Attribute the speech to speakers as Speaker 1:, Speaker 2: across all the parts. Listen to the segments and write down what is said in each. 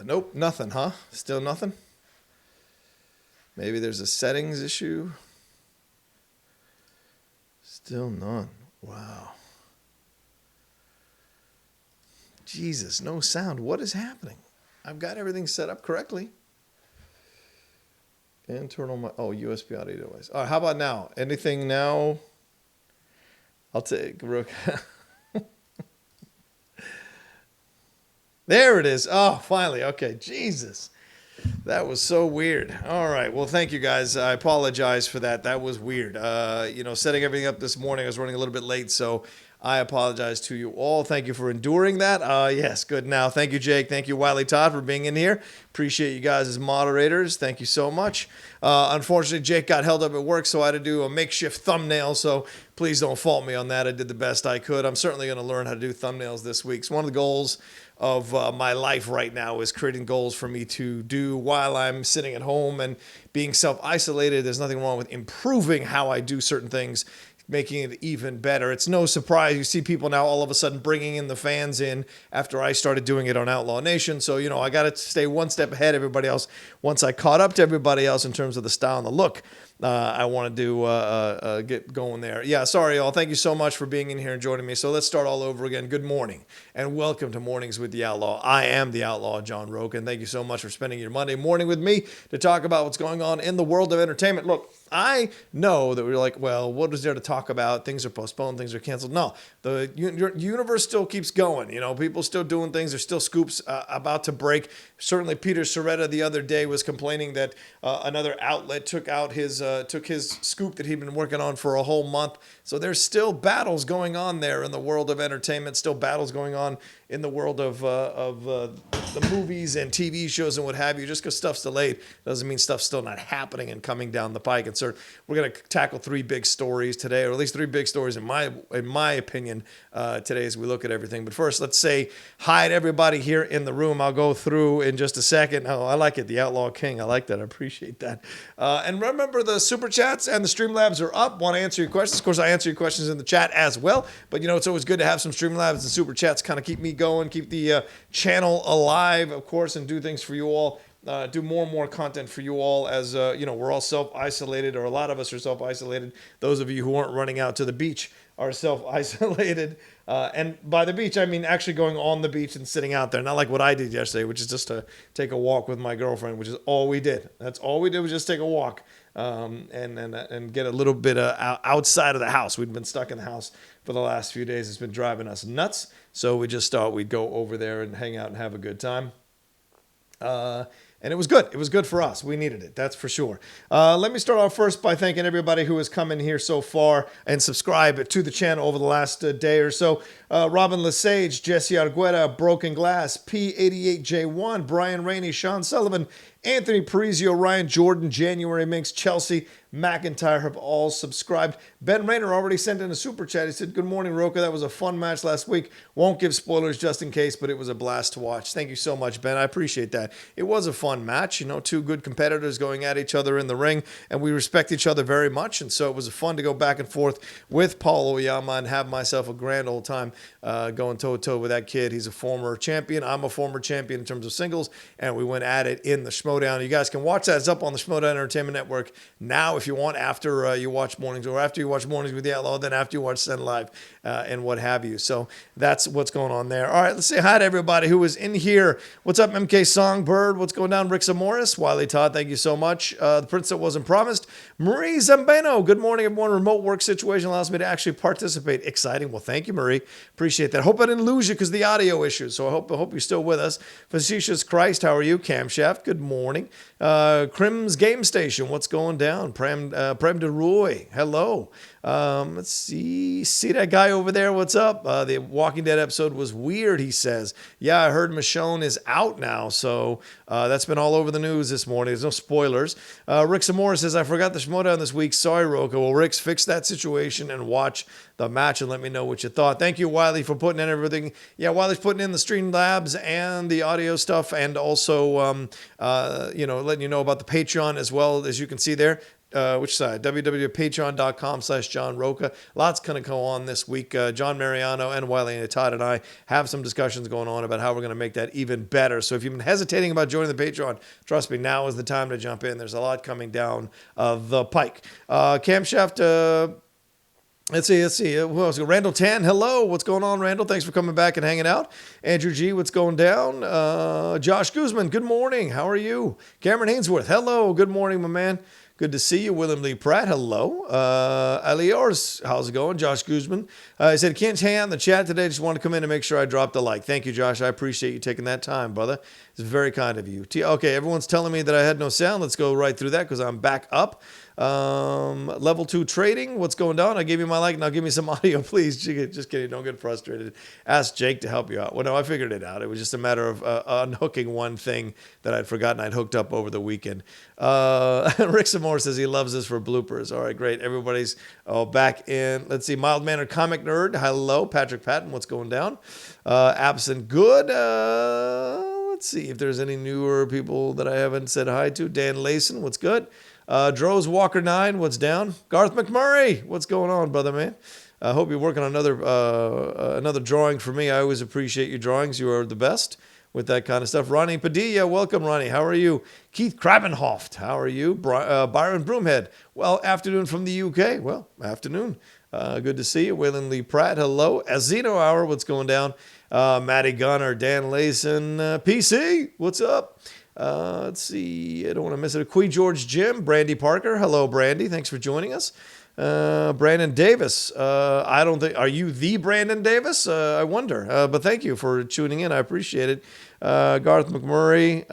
Speaker 1: Nope, nothing, huh? Still nothing? Maybe there's a settings issue. Still none. Wow. Jesus, no sound. What is happening? I've got everything set up correctly. USB audio device. All right, how about now? Anything now? I'll take Rook. There it is. Oh, finally. Okay, Jesus. That was so weird. All right. Well, thank you guys. I apologize for that. That was weird. Setting everything up this morning, I was running a little bit late, so I apologize to you all. Thank you for enduring that. Yes, good now. Thank you, Jake. Thank you, Wiley Todd, for being in here. Appreciate you guys as moderators. Thank you so much. Unfortunately, Jake got held up at work, so I had to do a makeshift thumbnail, so please don't fault me on that. I did the best I could. I'm certainly going to learn how to do thumbnails this week. It's one of the goals of my life right now is creating goals for me to do while I'm sitting at home and being self-isolated. There's nothing wrong with improving how I do certain things, making it even better. It's no surprise you see people now all of a sudden bringing in the fans in after I started doing it on Outlaw Nation. So, I got to stay one step ahead of everybody else. Once I caught up to everybody else in terms of the style and the look, I wanted to get going there. Yeah, sorry, y'all. Thank you so much for being in here and joining me. So let's start all over again. Good morning and welcome to Mornings with the Outlaw. I am the Outlaw, John Rocha, and thank you so much for spending your Monday morning with me to talk about what's going on in the world of entertainment. Look, I know that we're like, well, what is there to talk about? Things are postponed, things are canceled. No, the universe still keeps going. People still doing things. There's still scoops about to break. Certainly, Peter Soretta the other day was complaining that another outlet took his scoop that he'd been working on for a whole month. So there's still battles going on there in the world of entertainment. Still battles going on in the world of the movies and TV shows and what have you. Just because stuff's delayed doesn't mean stuff's still not happening and coming down the pike. And so we're going to tackle three big stories today, or at least three big stories in my opinion today as we look at everything. But first, let's say hi to everybody here in the room. I'll go through in just a second. Oh, I like it. The Outlaw King. I like that. I appreciate that. And remember, the Super Chats and the Streamlabs are up. Want to answer your questions. Of course, I answer your questions in the chat as well. But, it's always good to have some Streamlabs and Super Chats kind of keep me going, keep the channel alive, of course, and do things for you all. Do more and more content for you all as, we're all self-isolated, or a lot of us are self-isolated. Those of you who aren't running out to the beach are self-isolated. And by the beach, I mean actually going on the beach and sitting out there. Not like what I did yesterday, which is just to take a walk with my girlfriend, which is all we did. That's all we did was just take a walk and get a little bit outside of the house. We'd been stuck in the house for the last few days. It's been driving us nuts. So we just thought we'd go over there and hang out and have a good time. And it was good. It was good for us. We needed it. That's for sure. Let me start off first by thanking everybody who has come in here so far and subscribed to the channel over the last day or so. Robin Lesage, Jesse Argueta, Broken Glass, P88J1, Brian Rainey, Sean Sullivan, Anthony Parizio, Ryan Jordan, January Minks, Chelsea McIntyre have all subscribed. Ben Rayner already sent in a super chat. He said, "Good morning, Rocha. That was a fun match last week. Won't give spoilers just in case, but it was a blast to watch." Thank you so much, Ben. I appreciate that. It was a fun match. Two good competitors going at each other in the ring, and we respect each other very much. And so it was fun to go back and forth with Paul Oyama and have myself a grand old time going toe-to-toe with that kid. He's a former champion. I'm a former champion in terms of singles, and we went at it in the Schmodown. You guys can watch that. It's up on the Schmodown Entertainment Network now if you want, after you watch Mornings, or after you watch Mornings with the Outlaw, then after you watch Send Live and what have you. So that's what's going on there. All right, let's say hi to everybody who is in here. What's up, MK Songbird? What's going down, Rick Zamoris? Wiley Todd, thank you so much. The Prince That Wasn't Promised. Marie Zambeno, good morning, everyone. Remote work situation allows me to actually participate. Exciting. Well, thank you, Marie. Appreciate that. Hope I didn't lose you because of the audio issues. So I hope you're still with us. Facetious Christ, how are you? Camshaft, good morning. Crim's Game Station, what's going down? Prem DeRoy, hello. Let's see that guy over there, what's up? The Walking Dead episode was weird, he says. Yeah, I heard Michonne is out now, so that's been all over the news this morning. There's no spoilers. Rick Zamora says, I forgot the Schmodown this week. Sorry, Rocha. Well, Rick's fix that situation and watch the match and let me know what you thought. Thank you, Wiley, for putting in everything. Yeah, Wiley's putting in the Streamlabs and the audio stuff, and also, letting you know about the Patreon as well. As you can see there, Which side? www.patreon.com/John Rocha. Lots going to go on this week. John Mariano and Wiley and Todd and I have some discussions going on about how we're going to make that even better. So if you've been hesitating about joining the Patreon, trust me, now is the time to jump in. There's a lot coming down the pike. Camshaft. Let's see. Who else? Randall Tan, hello. What's going on, Randall? Thanks for coming back and hanging out. Andrew G, what's going down? Josh Guzman, good morning. How are you? Cameron Ainsworth, hello. Good morning, my man. Good to see you. William Lee Pratt, hello. Aliors, how's it going? Josh Guzman. He said, can't hang out in the chat today. Just want to come in and make sure I dropped a like. Thank you, Josh. I appreciate you taking that time, brother. It's very kind of you. Okay, everyone's telling me that I had no sound. Let's go right through that because I'm back up. Level 2 trading. What's going down? I gave you my like. Now give me some audio, please. Just kidding. Don't get frustrated. Ask Jake to help you out. Well, no, I figured it out. It was just a matter of unhooking one thing that I'd forgotten I'd hooked up over the weekend. Rick Samore says he loves this for bloopers. All right, great. Everybody's back in. Let's see. Mild-mannered comic nerd. Hello. Patrick Patton. What's going down? Absent good. Let's see if there's any newer people that I haven't said hi to. Dan Layson. What's good? Droz Walker 9, what's down? Garth McMurray, what's going on, brother man? I hope you're working on another drawing for me. I always appreciate your drawings. You are the best with that kind of stuff. Ronnie Padilla, welcome, Ronnie. How are you? Keith Krabenhoft, how are you? Byron Broomhead, well, afternoon from the UK. Well, afternoon. Good to see you. Waylon Lee Pratt, hello. Azino Hour, what's going down? Matty Gunner, Dan Layson, PC, what's up? Let's see. I don't want to miss it. Quee George Jim, Brandy Parker. Hello, Brandy. Thanks for joining us. Brandon Davis. I don't think. Are you the Brandon Davis? I wonder. But thank you for tuning in. I appreciate it. Garth McMurray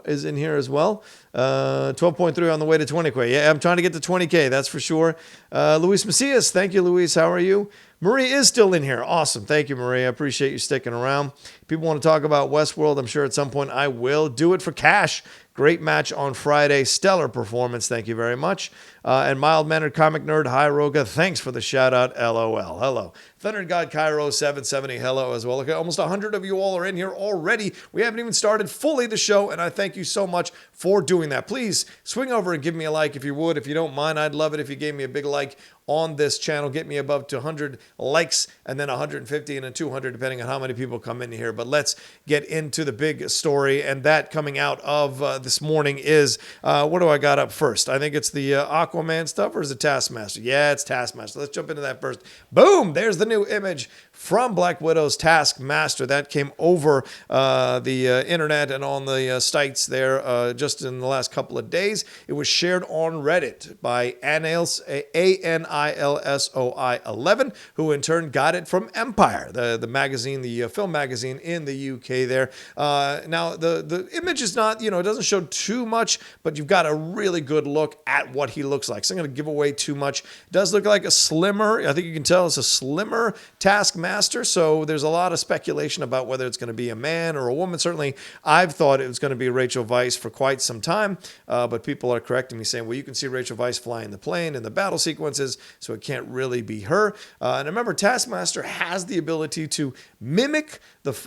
Speaker 1: is in here as well. 12.3 on the way to 20K. Yeah, I'm trying to get to 20K. That's for sure. Luis Macias. Thank you, Luis. How are you? Marie is still in here. Awesome. Thank you, Marie. I appreciate you sticking around. People want to talk about Westworld. I'm sure at some point I will. Do it for cash. Great match on Friday. Stellar performance. Thank you very much. And mild-mannered comic nerd, hi, Roga. Thanks for the shout-out. LOL. Hello. Thunder God Cairo 770. Hello as well. Okay, almost 100 of you all are in here already. We haven't even started fully the show, and I thank you so much for doing that. Please swing over and give me a like if you would. If you don't mind, I'd love it if you gave me a big like on this channel. Get me above to 100 likes and then 150 and then 200 depending on how many people come in here. But let's get into the big story, and that coming out of this morning is, what do I got up first? I think it's the Aquaman stuff, or is it Taskmaster? Yeah, it's Taskmaster. Let's jump into that first. Boom! There's the new image from Black Widow's Taskmaster. That came over the internet and on the sites there just in the last couple of days. It was shared on Reddit by ANILSOI11, who in turn got it from Empire, the magazine, the film magazine in the UK there. Now, the image is not, it doesn't show too much, but you've got a really good look at what he looks like. So I'm going to give away too much. It does look like a slimmer, I think you can tell it's a slimmer Taskmaster, so there's a lot of speculation about whether it's going to be a man or a woman. Certainly, I've thought it was going to be Rachel Weisz for quite some time, but people are correcting me saying, well, you can see Rachel Weisz flying the plane in the battle sequences, so it can't really be her. And remember, Taskmaster has the ability to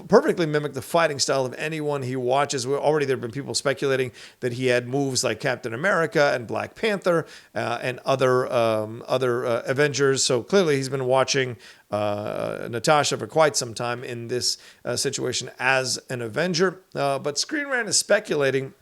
Speaker 1: perfectly mimic the fighting style of anyone he watches. Already there have been people speculating that he had moves like Captain America and Black Panther and other Avengers. So clearly he's been watching Natasha for quite some time in this situation as an Avenger. But Screen Rant is speculating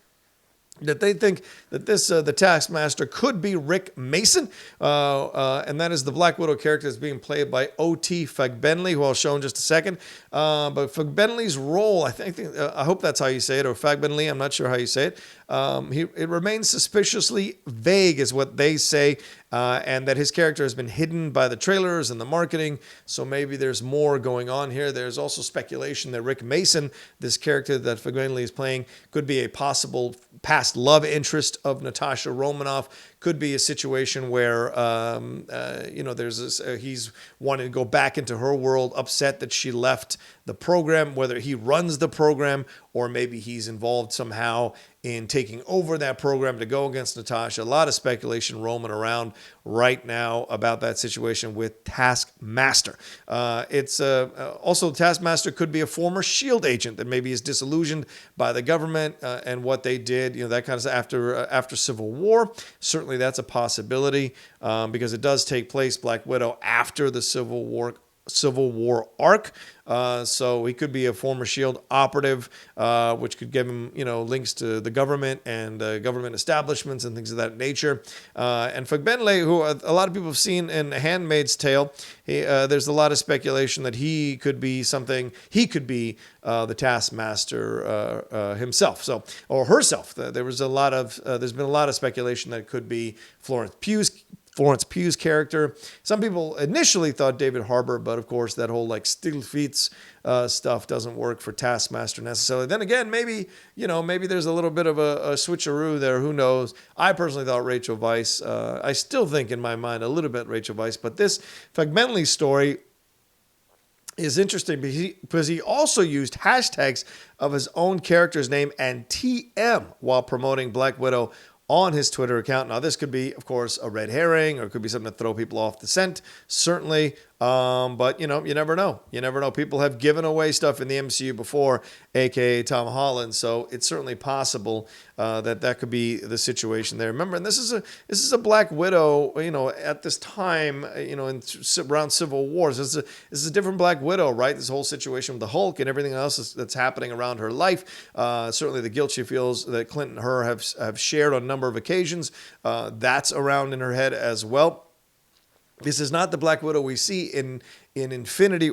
Speaker 1: that they think that this the Taskmaster could be Rick Mason, and that is the Black Widow character that's being played by O.T. Fagbenley, who I'll show in just a second. But Fagbenley's role, I hope that's how you say it, or Fagbenley, I'm not sure how you say it. It remains suspiciously vague, is what they say, and that his character has been hidden by the trailers and the marketing, so maybe there's more going on here. There's also speculation that Rick Mason, this character that Fagbenley is playing, could be a possible past love interest of Natasha Romanoff. Could be a situation where, he's wanting to go back into her world, upset that she left the program, whether he runs the program or maybe he's involved somehow in taking over that program to go against Natasha. A lot of speculation roaming around right now about that situation with Taskmaster. It's also Taskmaster could be a former SHIELD agent that maybe is disillusioned by the government and what they did, that kind of stuff after Civil War. Certainly that's a possibility because it does take place, Black Widow, after the Civil War arc. So he could be a former SHIELD operative, which could give him, links to the government and government establishments and things of that nature. And Fagbenle, who a lot of people have seen in Handmaid's Tale, there's a lot of speculation that he could be the Taskmaster himself, or herself. There's been a lot of speculation that it could be Florence Pugh's character. Some people initially thought David Harbour, but of course that whole Stillfeets stuff doesn't work for Taskmaster necessarily. Then again, maybe there's a little bit of a switcheroo there. Who knows? I personally thought Rachel Weisz. I still think in my mind a little bit Rachel Weisz, but this Fagbenle story is interesting because he also used hashtags of his own character's name and TM while promoting Black Widow on his Twitter account. Now, this could be, of course, a red herring, or it could be something to throw people off the scent, certainly. But, you never know. You never know. People have given away stuff in the MCU before, a.k.a. Tom Holland, so it's certainly possible that could be the situation there. Remember, and this is a Black Widow, at this time, around Civil War. This is a different Black Widow, right? This whole situation with the Hulk and everything else that's happening around her life. Certainly the guilt she feels that Clint and her have shared on a number of occasions. That's around in her head as well. This is not the Black Widow we see in Endgame,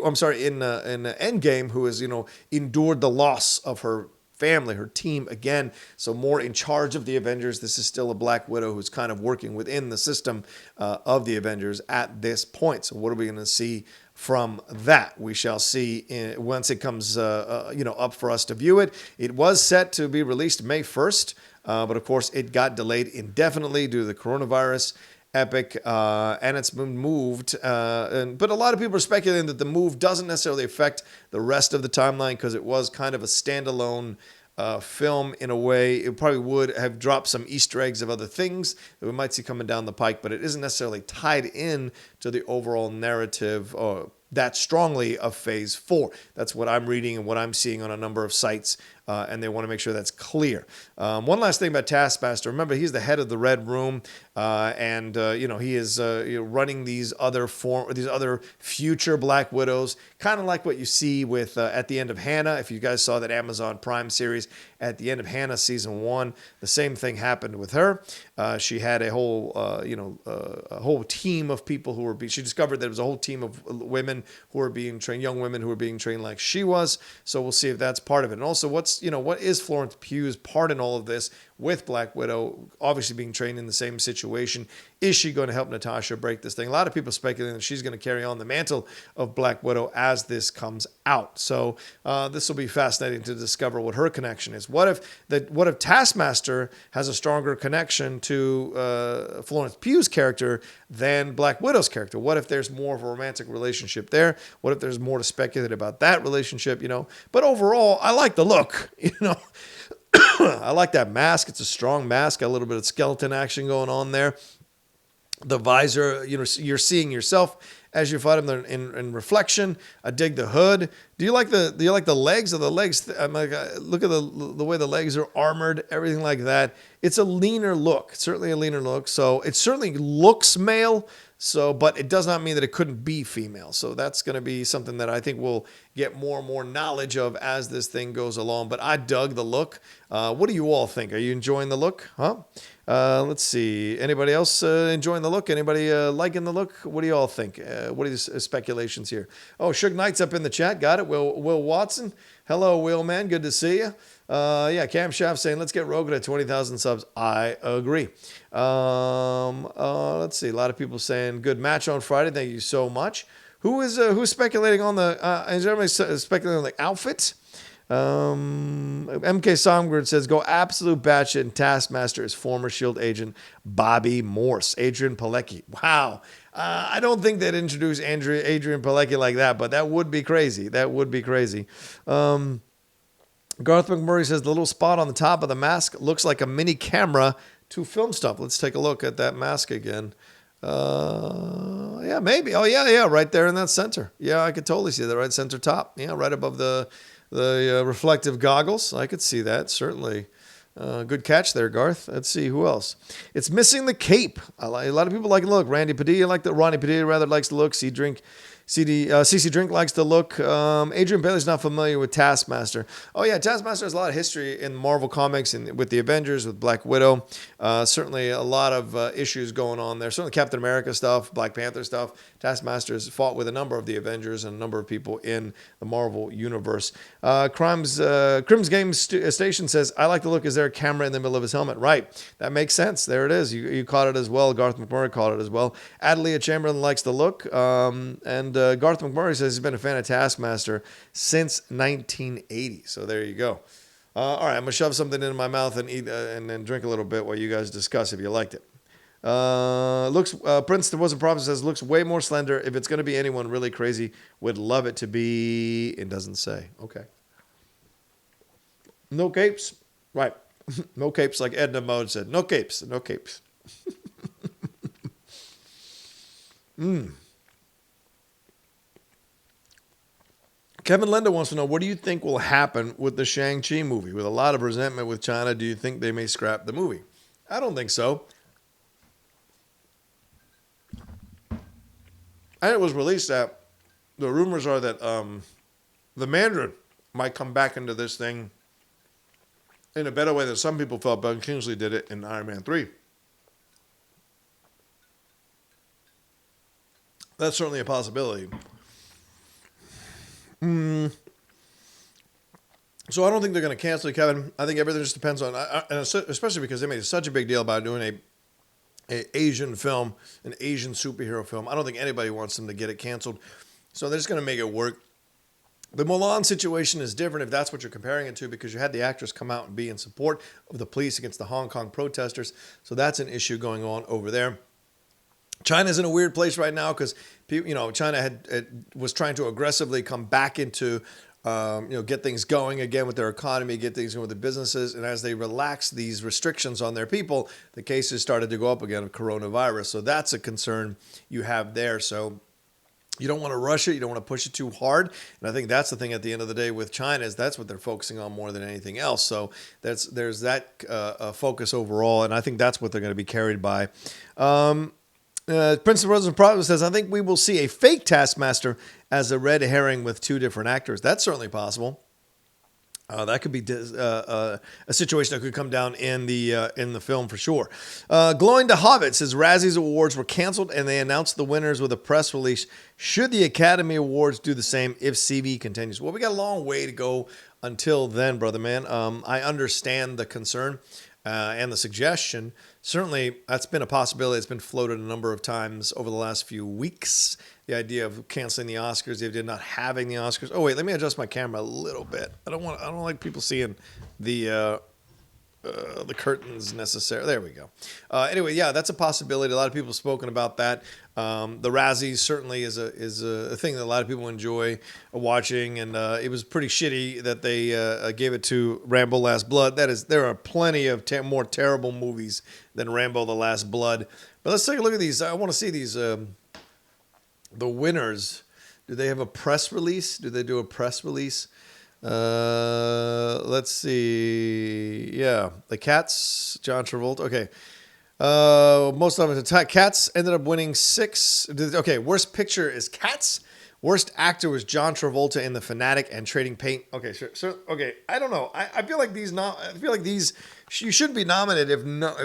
Speaker 1: who has, endured the loss of her family, her team again. So more in charge of the Avengers. This is still a Black Widow who's kind of working within the system of the Avengers at this point. So what are we going to see from that? We shall see once it comes, up for us to view it. It was set to be released May 1st, but of course it got delayed indefinitely due to the coronavirus epic, and it's been moved. But a lot of people are speculating that the move doesn't necessarily affect the rest of the timeline because it was kind of a standalone film in a way. It probably would have dropped some Easter eggs of other things that we might see coming down the pike, but it isn't necessarily tied in to the overall narrative that strongly of Phase 4. That's what I'm reading and what I'm seeing on a number of sites, and they want to make sure that's clear. One last thing about Taskmaster. Remember, he's the head of the Red Room, and he is running these other future Black Widows, kind of like what you see with at the end of Hannah. If you guys saw that Amazon Prime series at the end of Hannah season 1, the same thing happened with her. She had a whole team of people who were. She discovered that it was a whole team of women who were being trained, young women who were being trained like she was. So we'll see if that's part of it. And also, what is Florence Pugh's part in all of this with Black Widow, obviously being trained in the same situation? Is she going to help Natasha break this thing? A lot of people speculating that she's going to carry on the mantle of Black Widow as this comes out. So this will be fascinating to discover what her connection is. What if Taskmaster has a stronger connection to Florence Pugh's character than Black Widow's character? What if there's more of a romantic relationship there? What if there's more to speculate about that relationship? But overall, I like the look. I like that mask. It's a strong mask. Got a little bit of skeleton action going on there. The visor, you're seeing yourself as you fight him in reflection. I dig the hood. Do you like the legs? Or the legs? Look at the way the legs are armored, everything like that. It's a leaner look. Certainly a leaner look. So it certainly looks male. But it does not mean that it couldn't be female. So that's going to be something that I think we'll get more and more knowledge of as this thing goes along. But I dug the look. What do you all think? Are you enjoying the look? Huh? Let's see. Anybody else enjoying the look? Anybody liking the look? What do you all think? What are these speculations here? Oh, Suge Knight's up in the chat. Got it. Will Watson. Hello, Will, man. Good to see you. Cam Shaft saying, let's get Rogan at 20,000 subs. I agree. Let's see. A lot of people saying, good match on Friday. Thank you so much. Who's speculating on the, is everybody speculating on the outfit? MK Songbird says, go absolute batshit, and Taskmaster is former SHIELD agent Bobby Morse. Adrian Pilecki. Wow. I don't think they'd introduce Adrian Pilecki like that, but that would be crazy. Garth McMurray says the little spot on the top of the mask looks like a mini camera to film stuff. Let's take a look at that mask again. Yeah, maybe. Oh, yeah, right there in that center. Yeah, I could totally see that right center top. Yeah, right above the reflective goggles. I could see that, certainly. Good catch there, Garth. Let's see who else. It's missing the cape. A lot of people like the look. Ronnie Padilla rather likes the look. CC Drink likes the look. Adrian Bailey's not familiar with Taskmaster. Oh yeah, Taskmaster has a lot of history in Marvel Comics and with the Avengers, with Black Widow. Certainly a lot of issues going on there. Certainly Captain America stuff, Black Panther stuff. Taskmaster has fought with a number of the Avengers and a number of people in the Marvel universe. Crim's Game Station says, I like the look. Is there a camera in the middle of his helmet? Right. That makes sense. There it is. You caught it as well. Garth McMurray caught it as well. Adelia Chamberlain likes the look. And Garth McMurray says he's been a fan of Taskmaster since 1980. So there you go. All right, I'm going to shove something into my mouth and eat and then drink a little bit while you guys discuss if you liked it. Prince, there was a problem, says, looks way more slender. If it's going to be anyone really crazy, would love it to be, it doesn't say. Okay. No capes. Right. No capes, like Edna Mode said. No capes. No capes. Kevin Lenda wants to know, what do you think will happen with the Shang-Chi movie? With a lot of resentment with China, do you think they may scrap the movie? I don't think so. And it was released that the rumors are that the Mandarin might come back into this thing in a better way than some people felt Ben Kingsley did it in Iron Man 3. That's certainly a possibility. So I don't think they're going to cancel it, Kevin. I think everything just depends on, and especially because they made such a big deal about doing a Asian film, an Asian superhero film. I don't think anybody wants them to get it canceled. So they're just going to make it work. The Mulan situation is different if that's what you're comparing it to, because you had the actress come out and be in support of the police against the Hong Kong protesters. So that's an issue going on over there. China's in a weird place right now because China was trying to aggressively come back into get things going again with their economy, get things going with the businesses. And as they relax these restrictions on their people, the cases started to go up again of coronavirus. So that's a concern you have there. So you don't want to rush it. You don't want to push it too hard. And I think that's the thing at the end of the day with China is that's what they're focusing on more than anything else. So there's that focus overall. And I think that's what they're going to be carried by. Prince of Roses and Providence says, I think we will see a fake Taskmaster as a red herring with two different actors. That's certainly possible. That could be a situation that could come down in the film for sure. Glowing to Hobbit says Razzie's awards were canceled and they announced the winners with a press release. Should the Academy Awards do the same if CV continues? Well, we got a long way to go until then, brother man. I understand the concern and the suggestion. Certainly, that's been a possibility. It's been floated a number of times over the last few weeks. The idea of canceling the Oscars, the idea of not having the Oscars. Oh wait, let me adjust my camera a little bit. I don't like people seeing the curtains necessarily. There we go. Anyway, yeah, that's a possibility. A lot of people have spoken about that. The Razzies certainly is a thing that a lot of people enjoy watching, and it was pretty shitty that they gave it to Rambo: Last Blood. There are plenty of more terrible movies than Rambo: The Last Blood. But let's take a look at these. I want to see these. The winners. Do they have a press release? Do they do a press release? Let's see. Yeah, the Cats, John Travolta. Okay. Most of them, Cats ended up winning 6. Okay, worst picture is Cats. Worst actor was John Travolta in The Fanatic and Trading Paint. Okay, sure. So, okay, I don't know. I feel like these you shouldn't be nominated if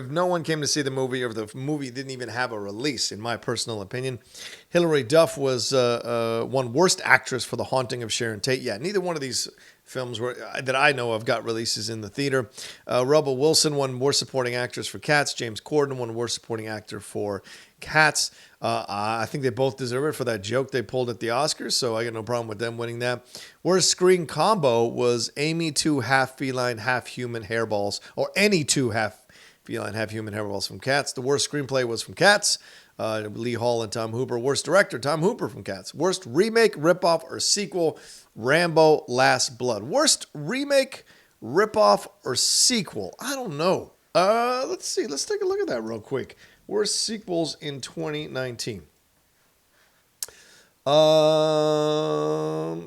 Speaker 1: no one came to see the movie or if the movie didn't even have a release, in my personal opinion. Hilary Duff was won Worst Actress for The Haunting of Sharon Tate. Yeah, neither one of these films that I know of got releases in the theater. Rebel Wilson won Worst Supporting Actress for Cats. James Corden won Worst Supporting Actor for Cats. I think they both deserve it for that joke they pulled at the Oscars, so I got no problem with them winning that. Worst Screen Combo was Amy 2 half feline, half human hairballs, or any 2 half feline, half human hairballs from Cats. The worst screenplay was from Cats. Lee Hall and Tom Hooper. Worst director, Tom Hooper from Cats. Worst remake, ripoff, or sequel, Rambo: Last Blood. Worst remake ripoff or sequel? I don't know. Let's see. Let's take a look at that real quick. Worst sequels in 2019.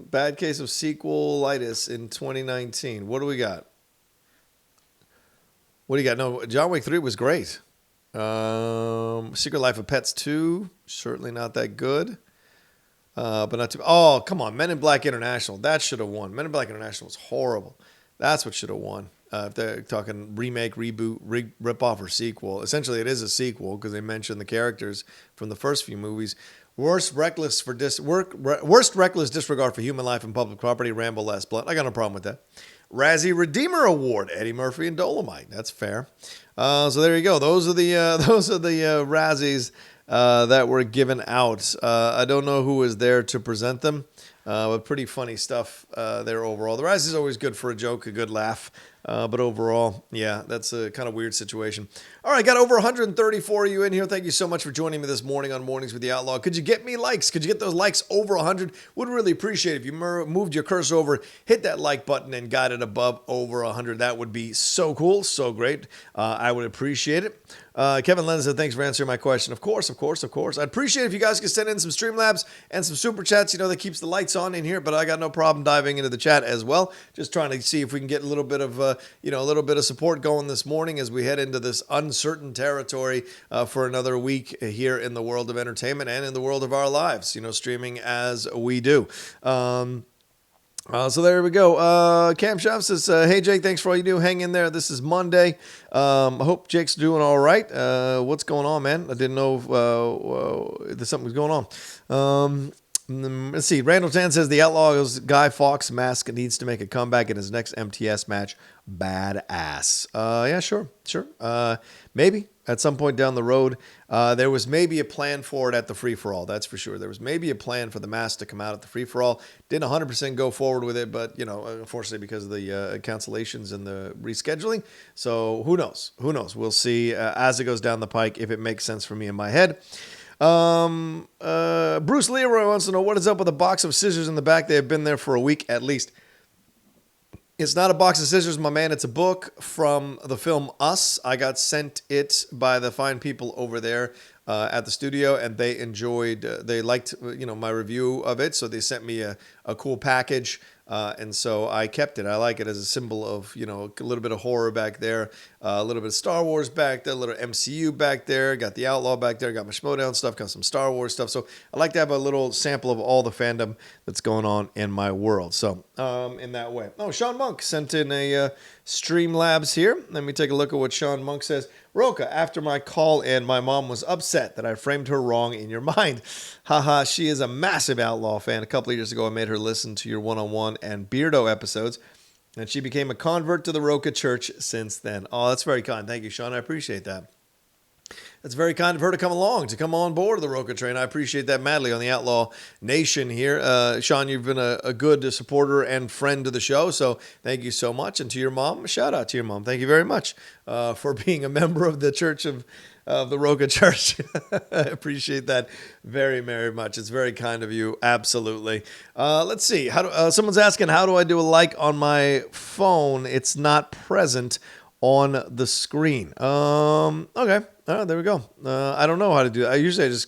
Speaker 1: Bad case of sequelitis in 2019. What do we got? What do you got? No, John Wick 3 was great. Secret Life of Pets 2, certainly not that good. But not too. Oh, come on. Men in Black International. That should have won. Men in Black International was horrible. That's what should have won. If they're talking remake, reboot, rip-off, or sequel. Essentially, it is a sequel because they mentioned the characters from the first few movies. Worst reckless disregard for human life and public property, Rambo Last Blood. I got no problem with that. Razzie Redeemer Award, Eddie Murphy and Dolomite. That's fair. So there you go. Those are the Razzies that were given out. I don't know who was there to present them, but pretty funny stuff there overall. The Razzie is always good for a joke, a good laugh. But overall, yeah, that's a kind of weird situation. All right, got over 134 of you in here. Thank you so much for joining me this morning on Mornings with the Outlaw. Could you get me likes? Could you get those likes over 100? Would really appreciate it if you moved your cursor over, hit that like button, and got it above over 100. That would be so cool, so great. I would appreciate it. Kevin Lennon said, thanks for answering my question. Of course. I'd appreciate it if you guys could send in some Streamlabs and some Super Chats. You know, that keeps the lights on in here, but I got no problem diving into the chat as well. Just trying to see if we can get a little bit of, a little bit of support going this morning as we head into this uncertain territory for another week here in the world of entertainment and in the world of our lives, streaming as we do. So there we go. Cam Schaff says, hey, Jake, thanks for all you do. Hang in there. This is Monday. I hope Jake's doing all right. What's going on, man? I didn't know if there's something was going on. Let's see. Randall Tan says the Outlaw's Guy Fawkes mask needs to make a comeback in his next MTS match. Badass. Yeah, sure. Maybe at some point down the road. There was maybe a plan for it at the free-for-all. That's for sure. There was maybe a plan for the mask to come out at the free-for-all. Didn't 100% go forward with it, but, unfortunately because of the cancellations and the rescheduling. So who knows? We'll see as it goes down the pike if it makes sense for me in my head. Bruce Leroy wants to know what is up with a box of scissors in the back. They have been there for a week at least. It's not a box of scissors, my man. It's a book from the film Us. I got sent it by the fine people over there at the studio, and they liked, my review of it. So they sent me a cool package. And so I kept it. I like it as a symbol of, a little bit of horror back there, a little bit of Star Wars back there, a little MCU back there, got the Outlaw back there, got my Schmodown stuff, got some Star Wars stuff. So I like to have a little sample of all the fandom that's going on in my world. So in that way. Oh, Sean Monk sent in a Streamlabs here. Let me take a look at what Sean Monk says. Rocha, after my call in, my mom was upset that I framed her wrong in your mind. Haha, she is a massive Outlaw fan. A couple of years ago, I made her listen to your one-on-one and Beardo episodes, and she became a convert to the Rocha Church since then. Oh, that's very kind. Thank you, Sean. I appreciate that. It's very kind of her to come on board the Rocha train. I appreciate that madly on the Outlaw Nation here. Sean, you've been a good supporter and friend to the show, so thank you so much. And to your mom, a shout out to your mom. Thank you very much for being a member of the Church of the Rocha Church. I appreciate that very, very much. It's very kind of you. Absolutely. Let's see. Someone's asking, how do I do a like on my phone? It's not present on the screen. Okay. There we go. I don't know how to do it.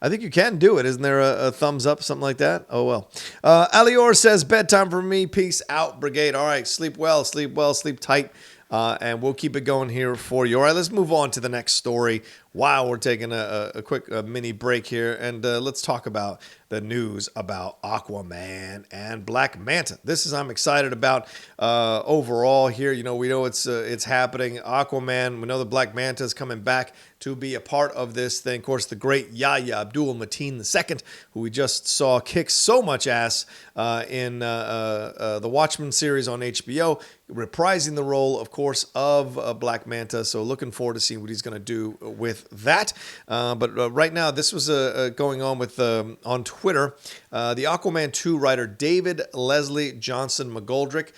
Speaker 1: I think you can do it. Isn't there a thumbs up, something like that? Oh, well. Alior says, bedtime for me. Peace out, brigade. All right. Sleep well, sleep tight. And we'll keep it going here for you. All right, let's move on to the next story. Wow, we're taking a quick mini break here, and let's talk about the news about Aquaman and Black Manta. I'm excited about overall here. We know it's happening. Aquaman, we know the Black Manta is coming back to be a part of this thing. Of course, the great Yahya Abdul-Mateen II, who we just saw kick so much ass in the Watchmen series on HBO, reprising the role, of course, of Black Manta. So looking forward to seeing what he's going to do with that. But right now, this was going on with on Twitter. The Aquaman 2 writer David Leslie Johnson-McGoldrick,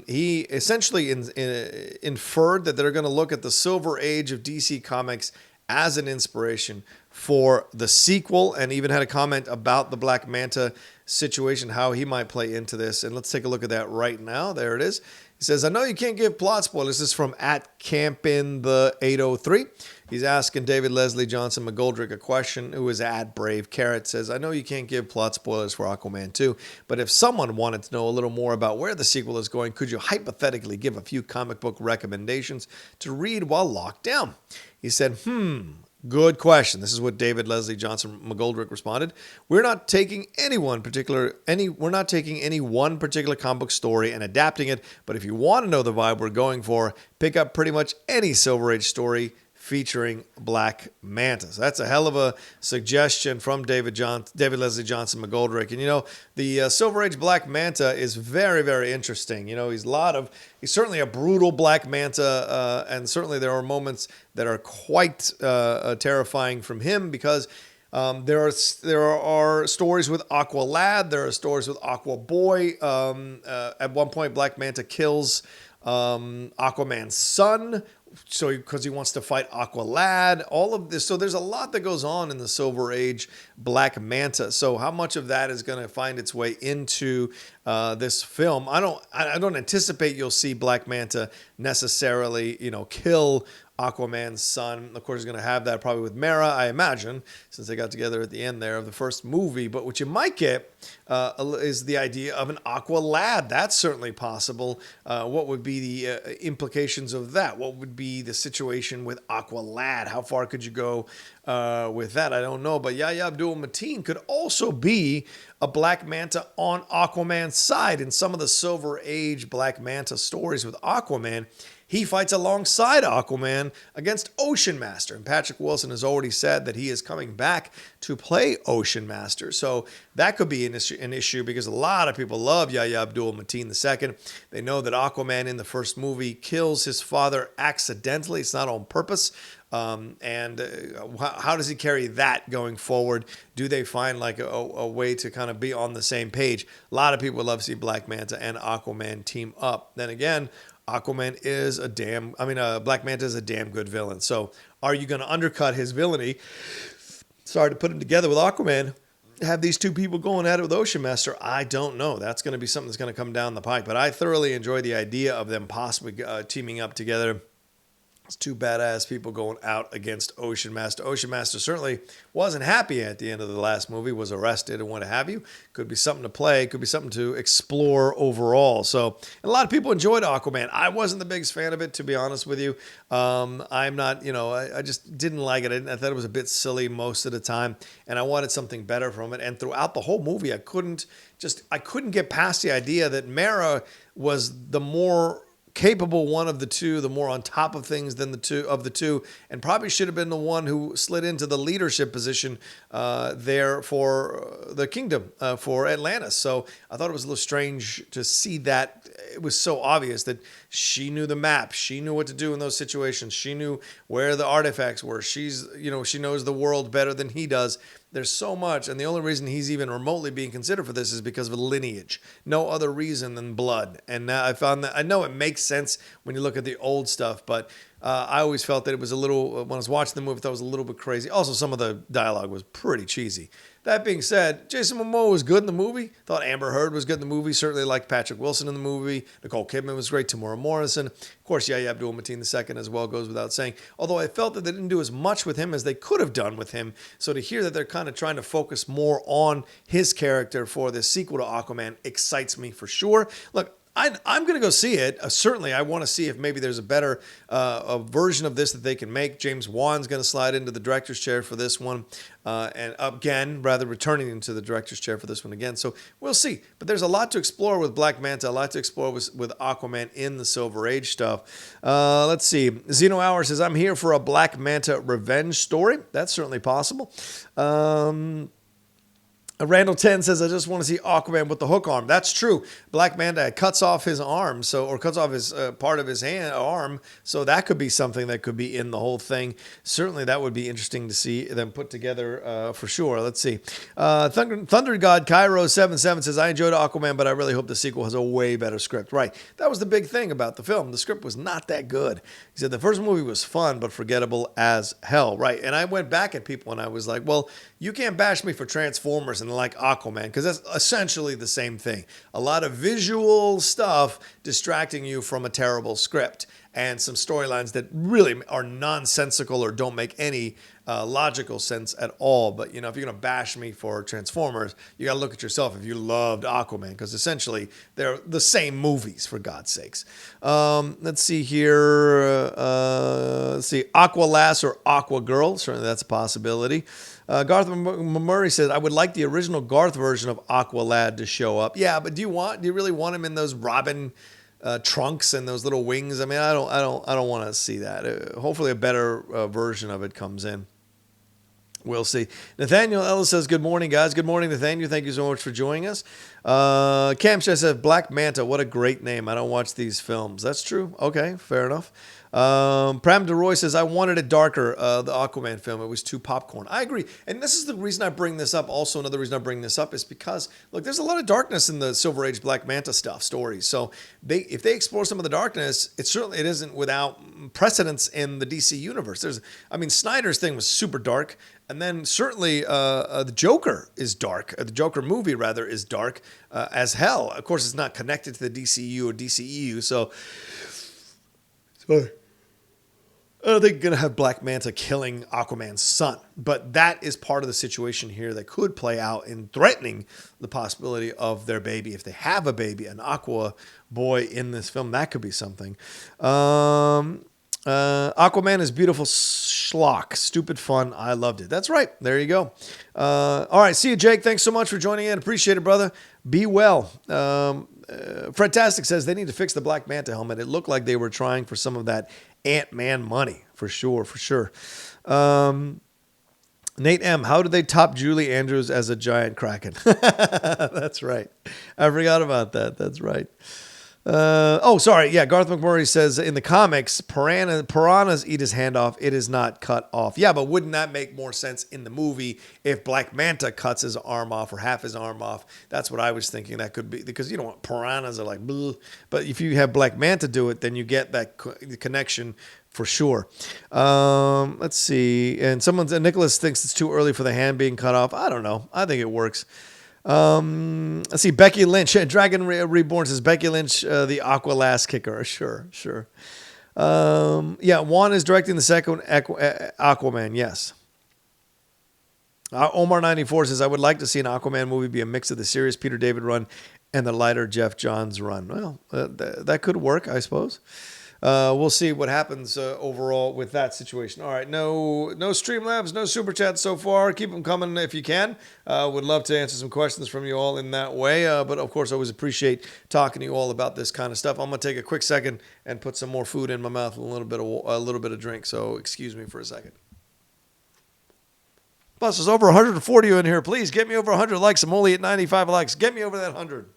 Speaker 1: he essentially inferred that they're going to look at the Silver Age of DC Comics as an inspiration for the sequel, and even had a comment about the Black Manta situation, how he might play into this. And let's take a look at that right now. There it is. He says, I know you can't give plot spoilers. This is from @campin the803. He's asking David Leslie Johnson-McGoldrick a question, who is @BraveCarrot. Says, I know you can't give plot spoilers for Aquaman 2, but if someone wanted to know a little more about where the sequel is going, could you hypothetically give a few comic book recommendations to read while locked down? He said, good question. This is what David Leslie Johnson-McGoldrick responded. We're not taking any one particular comic book story and adapting it, but if you want to know the vibe we're going for, pick up pretty much any Silver Age story featuring Black Manta. So that's a hell of a suggestion from David Leslie Johnson-McGoldrick. And the Silver Age Black Manta is very, very interesting. He's certainly a brutal Black Manta, and certainly there are moments that are quite terrifying from him, because there are stories with Aqua Lad, there are stories with Aqua Boy. At one point, Black Manta kills Aquaman's son, because he wants to fight Aqua Lad, all of this. So there's a lot that goes on in the Silver Age Black Manta. So how much of that is going to find its way into this film? I don't anticipate you'll see Black Manta necessarily, kill Aquaman's son. Of course, he's going to have that probably with Mera, I imagine, since they got together at the end there of the first movie. But what you might get is the idea of an Aqua Lad. That's certainly possible. What would be the implications of that? What would be the situation with Aqua Lad? How far could you go with that? I don't know. But Yahya Abdul-Mateen could also be a Black Manta on Aquaman's side. In some of the Silver Age Black Manta stories with Aquaman, he fights alongside Aquaman against Ocean Master. And Patrick Wilson has already said that he is coming back to play Ocean Master. So that could be an issue, because a lot of people love Yahya Abdul-Mateen II. They know that Aquaman in the first movie kills his father accidentally. It's not on purpose. How does he carry that going forward? Do they find like a way to kind of be on the same page? A lot of people would love to see Black Manta and Aquaman team up. Then again, Black Manta is a damn good villain. So are you going to undercut his villainy? Sorry, to put him together with Aquaman, have these two people going at it with Ocean Master? I don't know. That's going to be something that's going to come down the pike. But I thoroughly enjoy the idea of them possibly teaming up together. It's two badass people going out against Ocean Master. Ocean Master certainly wasn't happy at the end of the last movie, was arrested and what have you. Could be something to play, could be something to explore overall. So, and a lot of people enjoyed Aquaman. I wasn't the biggest fan of it, to be honest with you. I'm not, I just didn't like it. I thought it was a bit silly most of the time, and I wanted something better from it. And throughout the whole movie, I couldn't get past the idea that Mera was the more capable one of the two, the more on top of things than the two, and probably should have been the one who slid into the leadership position there for the kingdom, for Atlantis. So I thought it was a little strange to see that. It was so obvious that she knew the map. She knew what to do in those situations. She knew where the artifacts were. She knows the world better than he does. There's so much, and the only reason he's even remotely being considered for this is because of lineage. No other reason than blood. And now I found that, I know it makes sense when you look at the old stuff, but I always felt that it was a little, when I was watching the movie, I thought it was a little bit crazy. Also, some of the dialogue was pretty cheesy. That being said, Jason Momoa was good in the movie. Thought Amber Heard was good in the movie. Certainly liked Patrick Wilson in the movie. Nicole Kidman was great. Tamora Morrison. Of course, Yahya Abdul-Mateen II as well, goes without saying. Although I felt that they didn't do as much with him as they could have done with him. So to hear that they're kind of trying to focus more on his character for this sequel to Aquaman excites me for sure. Look, I'm going to go see it. Certainly, I want to see if maybe there's a better a version of this that they can make. James Wan's going to slide into the director's chair for this one. And again, rather returning into the director's chair for this one again. So we'll see. But there's a lot to explore with Black Manta, a lot to explore with Aquaman in the Silver Age stuff. Let's see. Zeno Hour says, I'm here for a Black Manta revenge story. That's certainly possible. Randall 10 says, I just want to see Aquaman with the hook arm. That's true. Black Manta cuts off his arm, or cuts off his part of his arm. So that could be something that could be in the whole thing. Certainly, that would be interesting to see them put together for sure. Let's see. Thunder God Cairo 77 says, I enjoyed Aquaman, but I really hope the sequel has a way better script. Right. That was the big thing about the film. The script was not that good. He said the first movie was fun, but forgettable as hell. Right. And I went back at people and I was like, well, you can't bash me for Transformers and like Aquaman, because that's essentially the same thing. A lot of visual stuff distracting you from a terrible script and some storylines that really are nonsensical or don't make any logical sense at all. But, you know, if you're going to bash me for Transformers, you got to look at yourself if you loved Aquaman, because essentially they're the same movies, for God's sakes. Let's see here. Let's see. Aqualass or Aqua Girl. Certainly that's a possibility. Garth Murray says, I would like the original Garth version of Aqualad to show up. Yeah, but do you really want him in those Robin trunks and those little wings? I mean, I don't want to see that. Hopefully a better version of it comes in. We'll see. Nathaniel Ellis says, good morning, guys. Good morning, Nathaniel. Thank you so much for joining us. Cam says, Black Manta. What a great name. I don't watch these films. That's true. Okay, fair enough. Pram DeRoy says, I wanted it darker, the Aquaman film. It was too popcorn. I agree. And this is the reason I bring this up. Also, another reason I bring this up is because, look, there's a lot of darkness in the Silver Age Black Manta stories. So if they explore some of the darkness, it isn't without precedence in the DC universe. Snyder's thing was super dark. And then certainly the Joker is dark. The Joker movie, rather, is dark as hell. Of course, it's not connected to the DCU or DCEU. So I don't think you're going to have Black Manta killing Aquaman's son. But that is part of the situation here that could play out in threatening the possibility of their baby. If they have a baby, an Aqua boy in this film, that could be something. Aquaman is beautiful schlock. Stupid fun. I loved it. That's right. There you go. All right. See you, Jake. Thanks so much for joining in. Appreciate it, brother. Be well. Fredtastic says they need to fix the Black Manta helmet. It looked like they were trying for some of that Ant-Man money. For sure. Nate M., how did they top Julie Andrews as a giant kraken? That's right. I forgot about that. That's right. Sorry. Yeah, Garth McMurray says in the comics, piranhas eat his hand off. It is not cut off. Yeah, but wouldn't that make more sense in the movie if Black Manta cuts his arm off or half his arm off? That's what I was thinking. That could be because piranhas are like, bleh. But if you have Black Manta do it, then you get that connection for sure. Let's see. And Nicholas thinks it's too early for the hand being cut off. I don't know. I think it works. Let's see. Becky Lynch, Dragon Reborn says Becky Lynch, the Aqualass kicker. Sure. Juan is directing the second Aquaman. Yes. Omar94 says, I would like to see an Aquaman movie be a mix of the serious Peter David run and the lighter Jeff Johns run. Well, that could work, I suppose. We'll see what happens overall with that situation. All right, no Streamlabs, no Super Chats so far. Keep them coming if you can. Would love to answer some questions from you all in that way. But, of course, I always appreciate talking to you all about this kind of stuff. I'm going to take a quick second and put some more food in my mouth and a little bit of drink. So excuse me for a second. Plus, there's over 140 in here. Please get me over 100 likes. I'm only at 95 likes. Get me over that 100.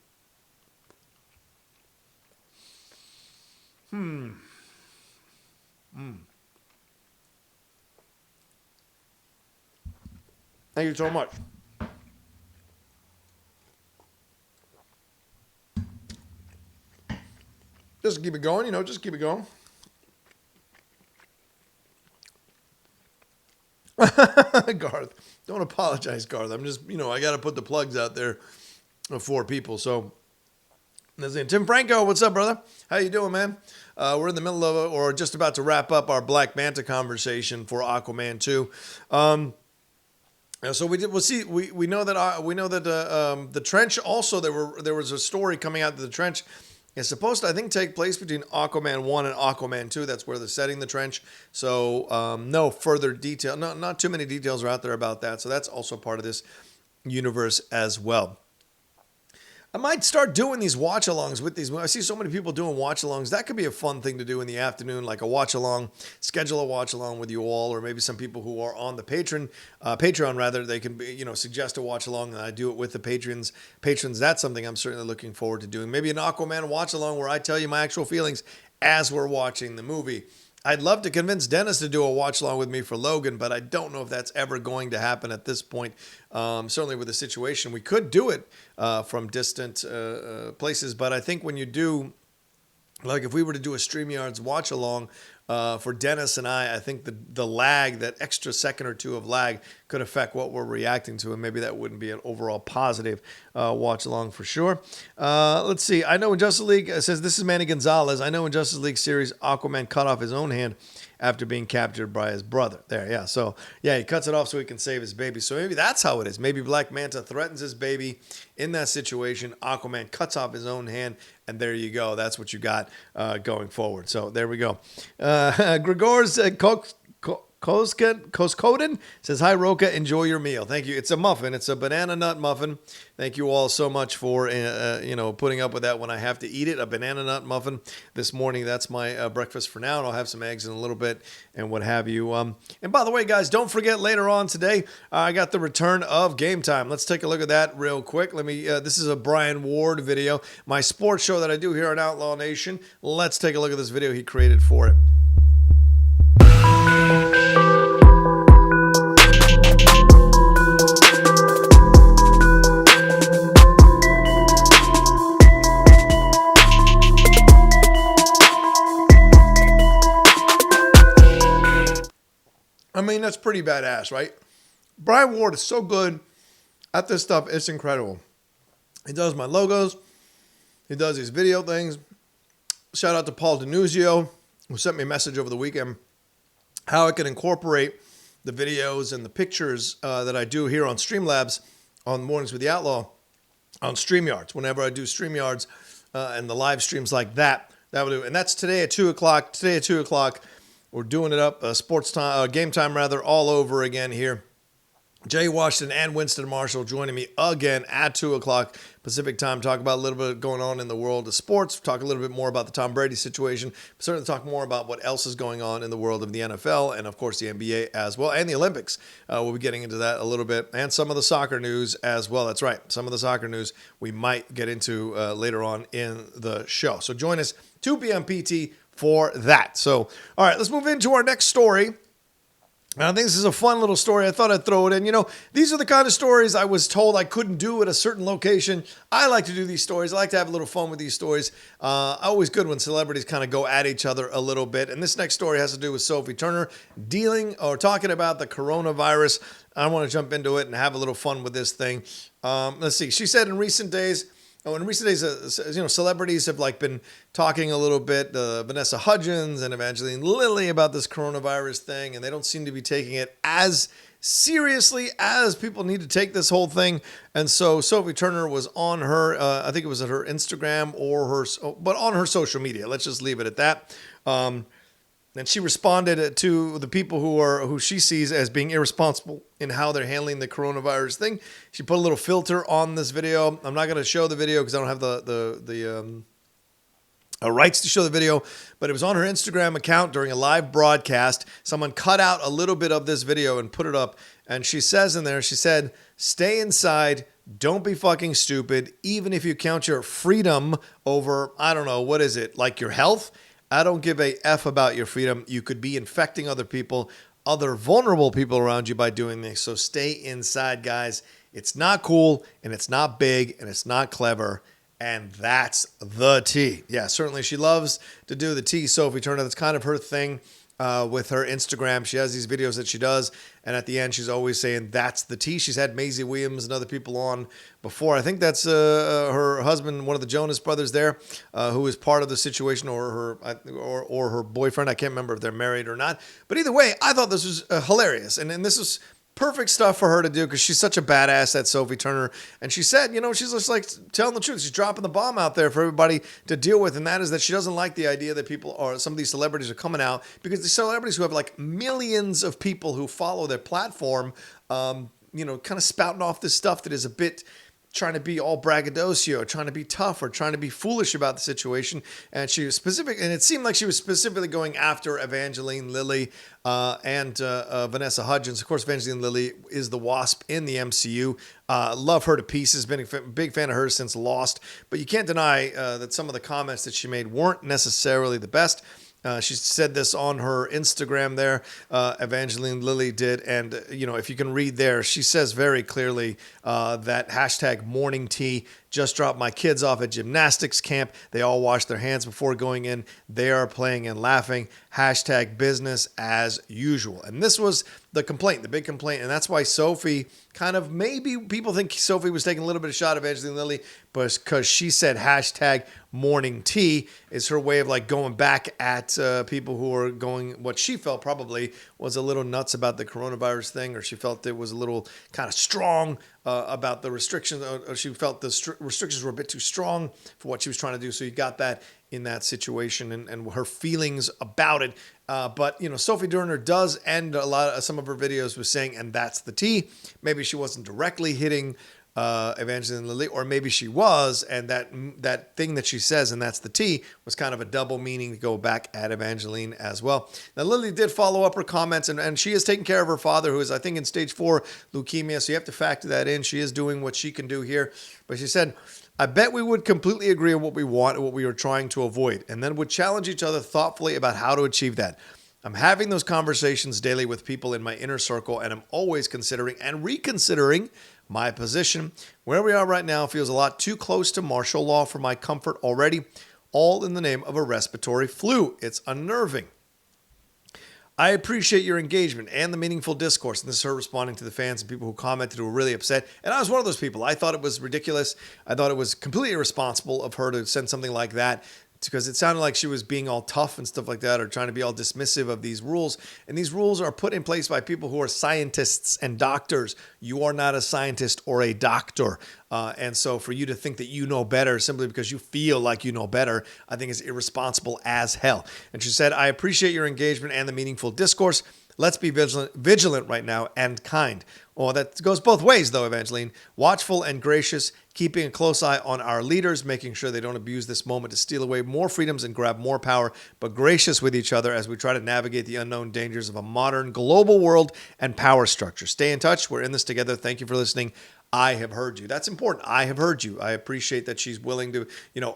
Speaker 1: Thank you so much. Just keep it going, just keep it going. Garth, don't apologize, Garth. I'm just, I got to put the plugs out there for people. So, Tim Franco, what's up, brother? How you doing, man? We're in the middle of or just about to wrap up our Black Manta conversation for Aquaman 2. So we'll see. We know that the Trench also there was a story coming out that the Trench is supposed to, I think, take place between Aquaman 1 and Aquaman 2. That's where they're setting the Trench. So no further detail. No, not too many details are out there about that. So that's also part of this universe as well. I might start doing these watch-alongs with these. I see so many people doing watch-alongs. That could be a fun thing to do in the afternoon, like a watch-along, schedule a watch-along with you all, or maybe some people who are on the Patreon rather, they can suggest a watch-along, and I do it with the patrons. That's something I'm certainly looking forward to doing. Maybe an Aquaman watch-along where I tell you my actual feelings as we're watching the movie. I'd love to convince Dennis to do a watch-along with me for Logan, but I don't know if that's ever going to happen at this point. Certainly with the situation, we could do it from distant places, but I think when you do, like if we were to do a StreamYards watch-along For Dennis and I think the lag, that extra second or two of lag, could affect what we're reacting to, and maybe that wouldn't be an overall positive watch along for sure. Let's see. I know in Justice League, it says, this is Manny Gonzalez. I know in Justice League series, Aquaman cut off his own hand after being captured by his brother. There, yeah. So, yeah, he cuts it off so he can save his baby. So maybe that's how it is. Maybe Black Manta threatens his baby in that situation. Aquaman cuts off his own hand, and there you go. That's what you got going forward. So there we go. Gregor's Koskoden says, hi, Rocha. Enjoy your meal. Thank you. It's a muffin. It's a banana nut muffin. Thank you all so much for, putting up with that when I have to eat it. A banana nut muffin this morning. That's my breakfast for now, and I'll have some eggs in a little bit and what have you. And by the way, guys, don't forget later on today, I got the return of Game Time. Let's take a look at that real quick. This is a Brian Ward video, my sports show that I do here on Outlaw Nation. Let's take a look at this video he created for it. I mean, that's pretty badass, right? Brian Ward is so good at this stuff. It's incredible. He does my logos. He does these video things. Shout out to Paul Denuzio, who sent me a message over the weekend how I can incorporate the videos and the pictures that I do here on Streamlabs on Mornings with the Outlaw on StreamYards. Whenever I do StreamYards and the live streams like that, that will do. And that's today at 2 o'clock. Today at 2 o'clock, we're doing it up, sports time, game time rather, all over again here. Jay Washington and Winston Marshall joining me again at 2 o'clock Pacific time. Talk about a little bit going on in the world of sports. Talk a little bit more about the Tom Brady situation. Certainly talk more about what else is going on in the world of the NFL and, of course, the NBA as well, and the Olympics. We'll be getting into that a little bit, and some of the soccer news as well. That's right. Some of the soccer news we might get into later on in the show. So join us 2 p.m. PT for that. So, all right, let's move into our next story. And I think this is a fun little story. I thought I'd throw it in. You know, these are the kind of stories I was told I couldn't do at a certain location. I like to do these stories. I like to have a little fun with these stories. Always good when celebrities kind of go at each other a little bit. And this next story has to do with Sophie Turner talking about the coronavirus. I want to jump into it and have a little fun with this thing. Let's see. She said in recent days, celebrities have been talking a little bit, Vanessa Hudgens and Evangeline Lilly, about this coronavirus thing, and they don't seem to be taking it as seriously as people need to take this whole thing. And so Sophie Turner was on her, I think it was at her Instagram but on her social media. Let's just leave it at that. And she responded to the people who she sees as being irresponsible in how they're handling the coronavirus thing. She put a little filter on this video. I'm not going to show the video because I don't have the rights to show the video, but it was on her Instagram account during a live broadcast. Someone cut out a little bit of this video and put it up. And she says in there, she said, "Stay inside. Don't be fucking stupid. Even if you count your freedom over, I don't know, what is it, like your health? I don't give a F about your freedom. You could be infecting other people, other vulnerable people around you by doing this. So stay inside, guys. It's not cool, and it's not big, and it's not clever. And that's the tea." Yeah, certainly she loves to do the tea, Sophie Turner. That's kind of her thing with her Instagram. She has these videos that she does, and at the end, she's always saying, "That's the tea." She's had Maisie Williams and other people on before. I think that's her husband, one of the Jonas brothers there, who is part of the situation, or her boyfriend. I can't remember if they're married or not. But either way, I thought this was hilarious. And this is perfect stuff for her to do because she's such a badass, that Sophie Turner. And she said, she's just telling the truth. She's dropping the bomb out there for everybody to deal with. And that is that she doesn't like the idea that some of these celebrities are coming out, because the celebrities who have millions of people who follow their platform, kind of spouting off this stuff that is a bit trying to be all braggadocio, trying to be tough, or trying to be foolish about the situation. And she was specific, and it seemed like she was specifically going after Evangeline Lilly and Vanessa Hudgens. Of course, Evangeline Lilly is the Wasp in the MCU. Love her to pieces. Been a big fan of hers since Lost. But you can't deny that some of the comments that she made weren't necessarily the best. She said this on her Instagram there, Evangeline Lilly did. And, if you can read there, she says very clearly that hashtag morning tea Just dropped my kids off at gymnastics camp. They all wash their hands before going in. They are playing and laughing. Hashtag business as usual. And this was the complaint, the big complaint. And that's why Sophie kind of, maybe people think Sophie was taking a little bit of shot at Evangeline Lilly, but because she said hashtag morning tea is her way of like going back at people who are going, what she felt probably was a little nuts about the coronavirus thing, or she felt it was a little kind of strong about the restrictions, or she felt the restrictions were a bit too strong for what she was trying to do. So you got that in that situation and her feelings about it. But, you know, Sophie Turner does end some of her videos with saying, and that's the tea. Maybe she wasn't directly hitting Evangeline Lilly, or maybe she was, and that thing that she says, and that's the tea, was kind of a double meaning to go back at Evangeline as well. Now, Lilly did follow up her comments, and she is taking care of her father, who is, I think, in stage 4 leukemia, so you have to factor that in. She is doing what she can do here. But she said, I bet we would completely agree on what we want and what we are trying to avoid, and then would challenge each other thoughtfully about how to achieve that. I'm having those conversations daily with people in my inner circle, and I'm always considering and reconsidering my position. Where we are right now feels a lot too close to martial law for my comfort already, all in the name of a respiratory flu. It's unnerving. I appreciate your engagement and the meaningful discourse. And this is her responding to the fans and people who commented who were really upset. And I was one of those people. I thought it was ridiculous. I thought it was completely irresponsible of her to send something like that, because it sounded like she was being all tough and stuff like that, or trying to be all dismissive of these rules. And these rules are put in place by people who are scientists and doctors. You are not a scientist or a doctor. And so for you to think that you know better simply because you feel like you know better, I think is irresponsible as hell. And she said, I appreciate your engagement and the meaningful discourse. Let's be vigilant right now and kind. Well, that goes both ways, though, Evangeline. Watchful and gracious, keeping a close eye on our leaders, making sure they don't abuse this moment to steal away more freedoms and grab more power, but gracious with each other as we try to navigate the unknown dangers of a modern global world and power structure. Stay in touch. We're in this together. Thank you for listening. I have heard you. That's important. I have heard you. I appreciate that she's willing to,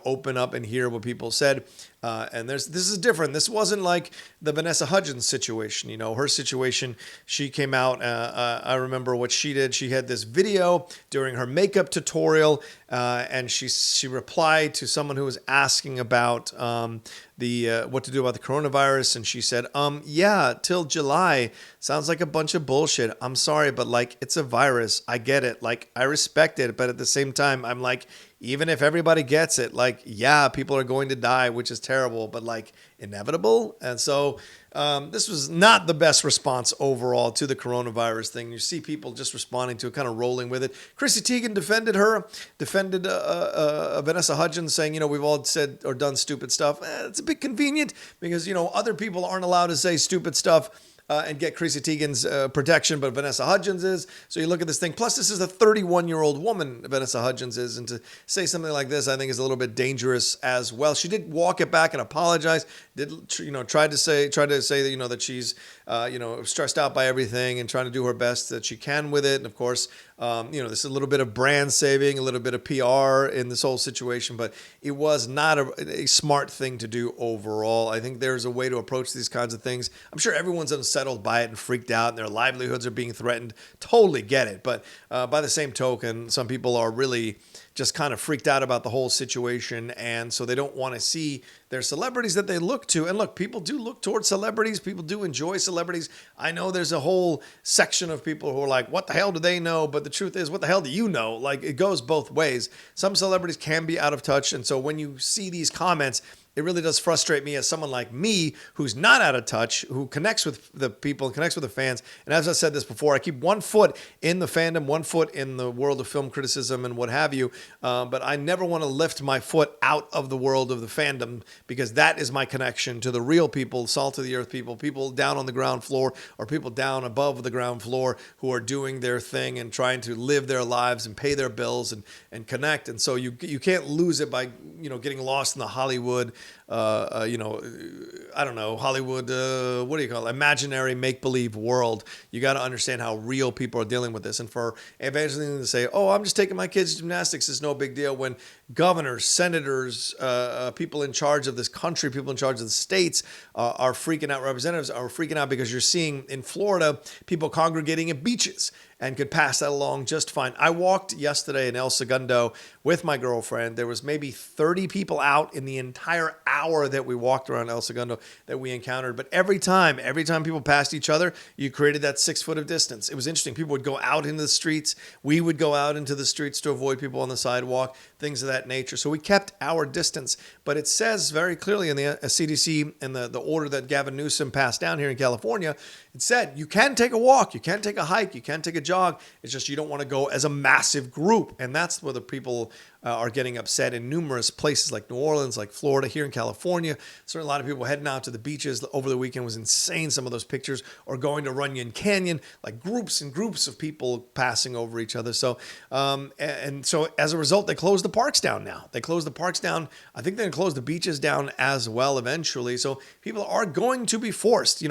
Speaker 1: open up and hear what people said. And this is different. This wasn't like the Vanessa Hudgens situation. Her situation, she came out. I remember what she did. She had this video during her makeup tutorial, and she replied to someone who was asking about what to do about the coronavirus, and she said, yeah, till July sounds like a bunch of bullshit. I'm sorry, but it's a virus. I get it. I respect it, but at the same time, I'm like, even if everybody gets it, yeah, people are going to die, which is terrible, but inevitable. And so this was not the best response overall to the coronavirus thing. You see people just responding to it, kind of rolling with it. Chrissy Teigen defended Vanessa Hudgens, saying, we've all said or done stupid stuff. It's a bit convenient because, other people aren't allowed to say stupid stuff and get Chrissy Teigen's protection, but Vanessa Hudgens is. So you look at this thing. Plus, this is a 31-year-old woman, Vanessa Hudgens is, and to say something like this, I think, is a little bit dangerous as well. She did walk it back and apologize. Tried to say that that she's stressed out by everything and trying to do her best that she can with it. And of course, this is a little bit of brand saving, a little bit of PR in this whole situation, but it was not a smart thing to do overall. I think there's a way to approach these kinds of things. I'm sure everyone's unsettled by it and freaked out, and their livelihoods are being threatened. Totally get it. But by the same token, some people are really just kind of freaked out about the whole situation, and so they don't want to see their celebrities that they look to. And look, people do look towards celebrities. People do enjoy celebrities. I know there's a whole section of people who are like, what the hell do they know? But the truth is, what the hell do you know? It goes both ways. Some celebrities can be out of touch, and so when you see these comments, it really does frustrate me as someone like me who's not out of touch, who connects with the people, connects with the fans. And as I said this before, I keep one foot in the fandom, one foot in the world of film criticism and what have you. But I never want to lift my foot out of the world of the fandom, because that is my connection to the real people, salt of the earth people down on the ground floor, or people down above the ground floor who are doing their thing and trying to live their lives and pay their bills and connect. And so you can't lose it by, getting lost in the Hollywood I don't know, Hollywood, what do you call it? Imaginary make-believe world. You got to understand how real people are dealing with this. And for Evangeline to say, oh, I'm just taking my kids to gymnastics, is no big deal, when governors, senators, people in charge of this country, people in charge of the states are freaking out, representatives are freaking out because you're seeing in Florida people congregating at beaches and could pass that along just fine. I walked yesterday in El Segundo with my girlfriend. There was maybe 30 people out in the entire hour that we walked around El Segundo that we encountered. But every time people passed each other, you created that 6 foot of distance. It was interesting. People would go out into the streets. We would go out into the streets to avoid people on the sidewalk, things of that nature. So we kept our distance. But it says very clearly in the CDC and the order that Gavin Newsom passed down here in California, it said you can take a walk, you can take a hike, you can take a jog. It's just you don't want to go as a massive group. And that's where the people are getting upset in numerous places like New Orleans, like Florida, here in California. Certainly a lot of people heading out to the beaches over the weekend. Was insane, some of those pictures, or going to Runyon Canyon, like groups and groups of people passing over each other. So, and so as a result, they closed the parks down now. They closed the parks down. I think they're going to close the beaches down as well eventually. So people are going to be forced,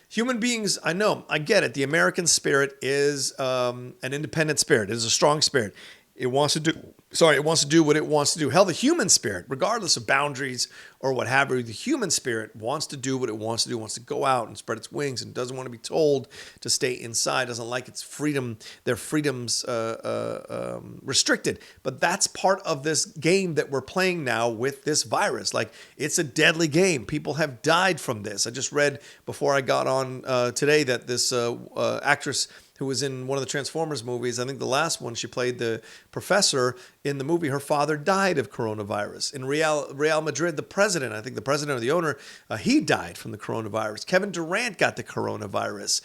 Speaker 1: human beings, I know, I get it. The American spirit is an independent spirit. It is a strong spirit. It wants to do what it wants to do. Hell, the human spirit, regardless of boundaries or what have you, the human spirit wants to do what it wants to do, wants to go out and spread its wings and doesn't want to be told to stay inside, doesn't like its freedom, their freedoms restricted. But that's part of this game that we're playing now with this virus. Like, it's a deadly game. People have died from this. I just read before I got on today that this actress who was in one of the Transformers movies, I think the last one, she played the professor in the movie. Her father died of coronavirus. In Real Madrid, the president, I think the president or the owner, he died from the coronavirus. Kevin Durant got the coronavirus.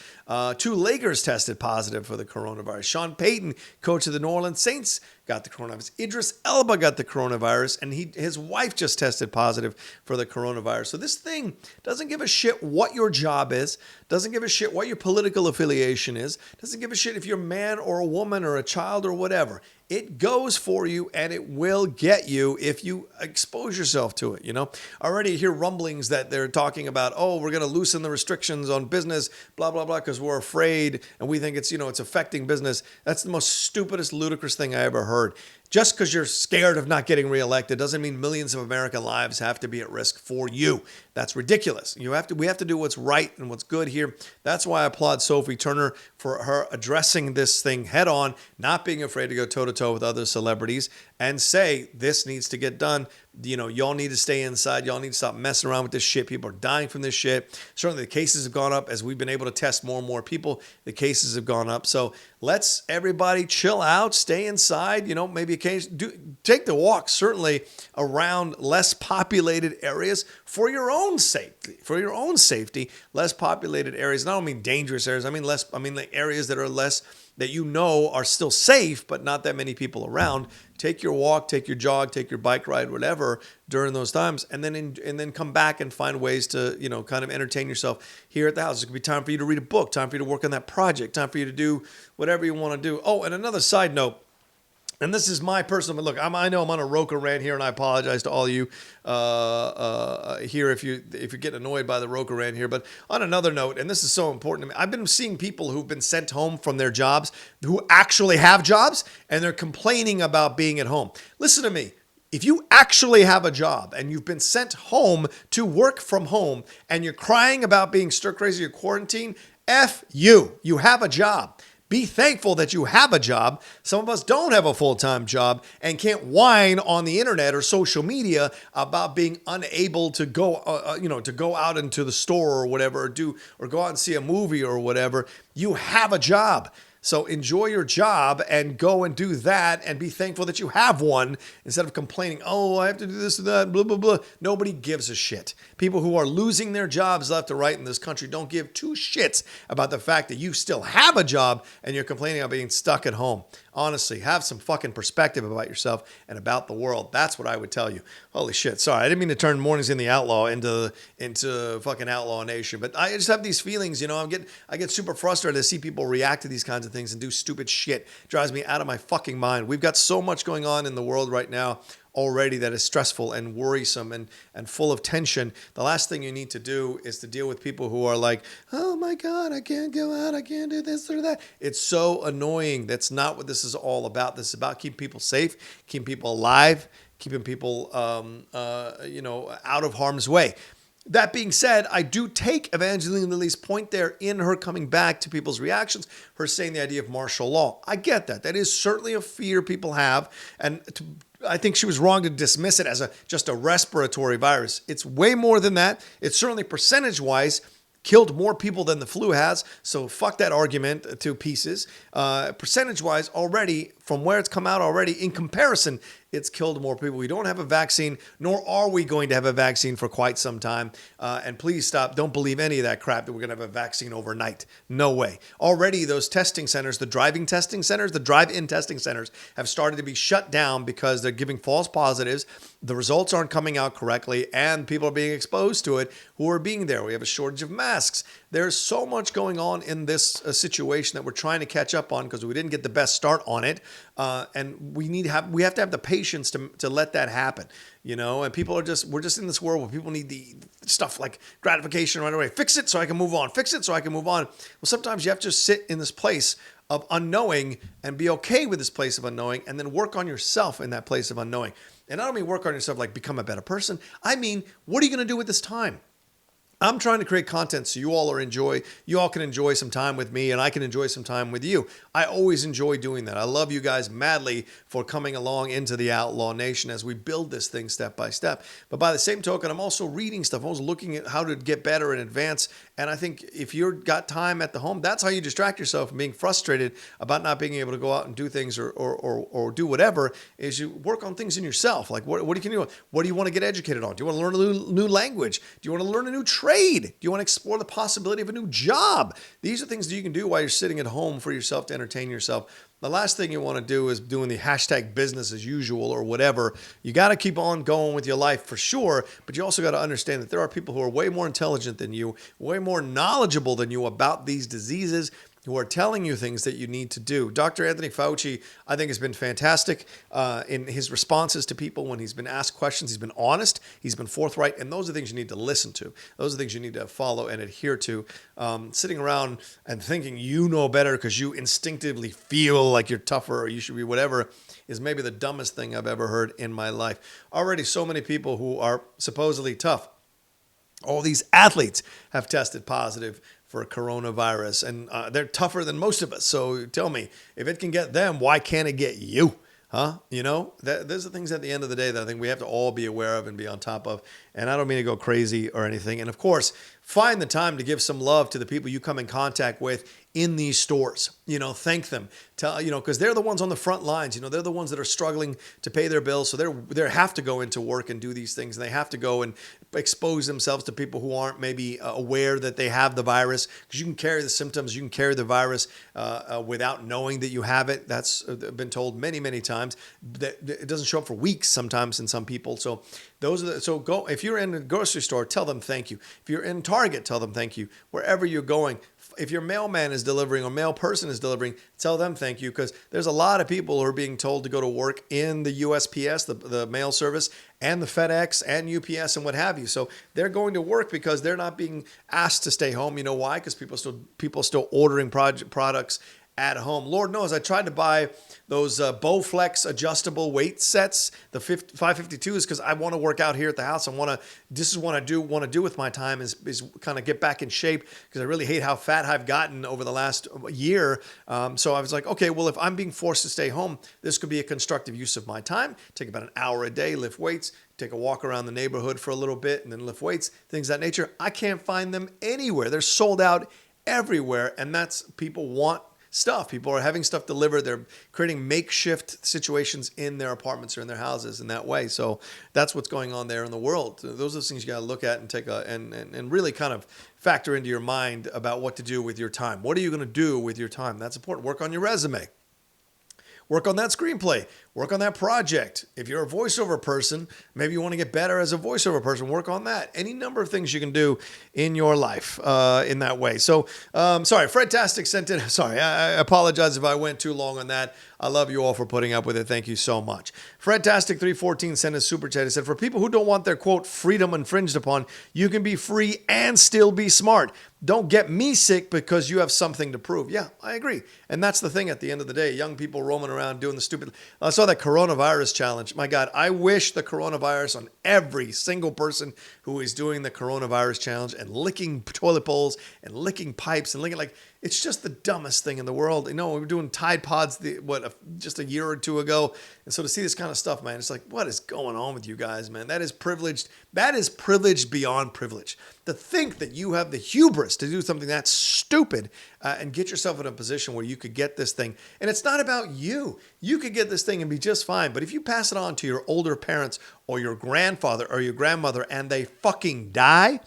Speaker 1: 2 Lakers tested positive for the coronavirus. Sean Payton, coach of the New Orleans Saints, got the coronavirus. Idris Elba got the coronavirus, and his wife just tested positive for the coronavirus. So this thing doesn't give a shit what your job is, doesn't give a shit what your political affiliation is, doesn't give a shit if you're a man or a woman or a child or whatever. It goes for you, and it will get you if you expose yourself to it, I already hear rumblings that they're talking about, we're going to loosen the restrictions on business, blah, blah, blah, because we're afraid, and we think it's, it's affecting business. That's the most stupidest, ludicrous thing I ever heard. Just because you're scared of not getting reelected doesn't mean millions of American lives have to be at risk for you. That's ridiculous. We have to do what's right and what's good here. That's why I applaud Sophie Turner for her addressing this thing head on, not being afraid to go toe-to-toe with other celebrities and say, this needs to get done. Y'all need to stay inside. Y'all need to stop messing around with this shit. People are dying from this shit. Certainly the cases have gone up as we've been able to test more and more people. The cases have gone up. So let's everybody chill out, stay inside, maybe take the walk, certainly around less populated areas for your own safety, less populated areas. And I don't mean dangerous areas. I mean like areas that are less, that are still safe, but not that many people around. Take your walk, take your jog, take your bike ride, whatever, during those times, and then come back and find ways to, kind of entertain yourself here at the house. It could be time for you to read a book, time for you to work on that project, time for you to do whatever you want to do. Oh, and another side note, and this is my personal look. I know I'm on a Rocha rant here, and I apologize to all of you here if you're getting annoyed by the Rocha rant here. But on another note, and this is so important to me, I've been seeing people who've been sent home from their jobs who actually have jobs, and they're complaining about being at home. Listen to me. If you actually have a job and you've been sent home to work from home and you're crying about being stir crazy or quarantined, F you. You have a job. Be thankful that you have a job. Some of us don't have a full-time job and can't whine on the internet or social media about being unable to go, to go out into the store or whatever, or go out and see a movie or whatever. You have a job. So enjoy your job and go and do that and be thankful that you have one instead of complaining, I have to do this and that, blah, blah, blah. Nobody gives a shit. People who are losing their jobs left to right in this country don't give 2 shits about the fact that you still have a job and you're complaining about being stuck at home. Honestly, have some fucking perspective about yourself and about the world. That's what I would tell you. Holy shit. Sorry, I didn't mean to turn Mornings in the Outlaw into fucking Outlaw Nation, but I just have these feelings, I get super frustrated to see people react to these kinds of of things and do stupid shit. Drives me out of my fucking mind. We've got so much going on in the world right now already that is stressful and worrisome and full of tension. The last thing you need to do is to deal with people who are like, oh my God, I can't go out, I can't do this or that. It's so annoying. That's not what this is all about. This is about keeping people safe, keeping people alive, keeping people out of harm's way. That being said, I do take Evangeline Lilly's point there in her coming back to people's reactions, her saying the idea of martial law. I get that. That is certainly a fear people have. And I think she was wrong to dismiss it as just a respiratory virus. It's way more than that. It's certainly percentage-wise killed more people than the flu has. So fuck that argument to pieces. Percentage-wise already, from where it's come out already, in comparison, it's killed more people. We don't have a vaccine, nor are we going to have a vaccine for quite some time. And please stop. Don't believe any of that crap that we're going to have a vaccine overnight. No way. Already those testing centers, the drive-in testing centers have started to be shut down because they're giving false positives. The results aren't coming out correctly, and people are being exposed to it who are being there. We have a shortage of masks. There's so much going on in this situation that we're trying to catch up on because we didn't get the best start on it. And we have to have the patience to let that happen, and we're just in this world where people need the stuff like gratification right away. Fix it so I can move on. Fix it so I can move on. Well, sometimes you have to just sit in this place of unknowing and be okay with this place of unknowing and then work on yourself in that place of unknowing. And I don't mean work on yourself like become a better person. I mean, what are you going to do with this time? I'm trying to create content so you all can enjoy some time with me and I can enjoy some time with you. I always enjoy doing that. I love you guys madly for coming along into the Outlaw Nation as we build this thing step by step. But by the same token, I'm also reading stuff. I'm also looking at how to get better and advance. And I think if you've got time at the home, that's how you distract yourself from being frustrated about not being able to go out and do things or do whatever, is you work on things in yourself. Like what can you do? What do you want to get educated on? Do you want to learn a new language? Do you want to learn a new trade? Do you want to explore the possibility of a new job? These are things that you can do while you're sitting at home for yourself to entertain yourself. The last thing you want to do is doing the hashtag business as usual or whatever. You got to keep on going with your life for sure, but you also got to understand that there are people who are way more intelligent than you, way more knowledgeable than you about these diseases, who are telling you things that you need to do. Dr. Anthony Fauci, I think, has been fantastic in his responses to people when he's been asked questions. He's been honest. He's been forthright. And those are things you need to listen to. Those are things you need to follow and adhere to. Sitting around and thinking you know better because you instinctively feel like you're tougher or you should be whatever is maybe the dumbest thing I've ever heard in my life. Already so many people who are supposedly tough. All these athletes have tested positive for coronavirus, and they're tougher than most of us. So tell me, if it can get them, why can't it get you? Huh? Those are things at the end of the day that I think we have to all be aware of and be on top of. And I don't mean to go crazy or anything. And of course, find the time to give some love to the people you come in contact with in these stores. Thank them. Because they're the ones on the front lines. They're the ones that are struggling to pay their bills. So they have to go into work and do these things. And they have to go and expose themselves to people who aren't maybe aware that they have the virus. Because you can carry the symptoms, you can carry the virus without knowing that you have it. That's been told many, many times. That it doesn't show up for weeks sometimes in some people. So go. If you're in a grocery store, tell them thank you. If you're in Target, tell them thank you. Wherever you're going, if your mailman is delivering or mail person is delivering, tell them thank you, because there's a lot of people who are being told to go to work in the USPS, the mail service, and the FedEx and UPS and what have you. So they're going to work because they're not being asked to stay home. You know why? Because people are still ordering products at home. Lord knows I tried to buy those Bowflex adjustable weight sets, the 552s, because I want to work out here at the house. This is what I want to do with my time is kind of get back in shape, because I really hate how fat I've gotten over the last year. So I was like, okay, well, if I'm being forced to stay home, this could be a constructive use of my time. Take about an hour a day, lift weights, take a walk around the neighborhood for a little bit, and then lift weights, things of that nature. I can't find them anywhere. They're sold out everywhere, and that's people want stuff. People are having stuff delivered. They're creating makeshift situations in their apartments or in their houses in that way. So that's what's going on there in the world. Those are the things you got to look at and take and really kind of factor into your mind about what to do with your time. What are you going to do with your time? That's important. Work on your resume. Work on that screenplay. Work on that project. If you're a voiceover person, maybe you want to get better as a voiceover person, work on that. Any number of things you can do in your life in that way. So, sorry, Fredtastic sent in. Sorry, I apologize if I went too long on that. I love you all for putting up with it. Thank you so much. Fredtastic314 sent a super chat. He said, for people who don't want their, quote, freedom infringed upon, you can be free and still be smart. Don't get me sick because you have something to prove. Yeah, I agree. And that's the thing at the end of the day. Young people roaming around doing the stupid. I saw that coronavirus challenge. My God, I wish the coronavirus on every single person who is doing the coronavirus challenge and licking toilet bowls and licking pipes and licking like, it's just the dumbest thing in the world. You know, we were doing Tide Pods, just a year or two ago. And so to see this kind of stuff, man, it's like, what is going on with you guys, man? That is privileged. That is privileged beyond privilege. To think that you have the hubris to do something that's stupid and get yourself in a position where you could get this thing. And it's not about you. You could get this thing and be just fine. But if you pass it on to your older parents or your grandfather or your grandmother and they fucking die,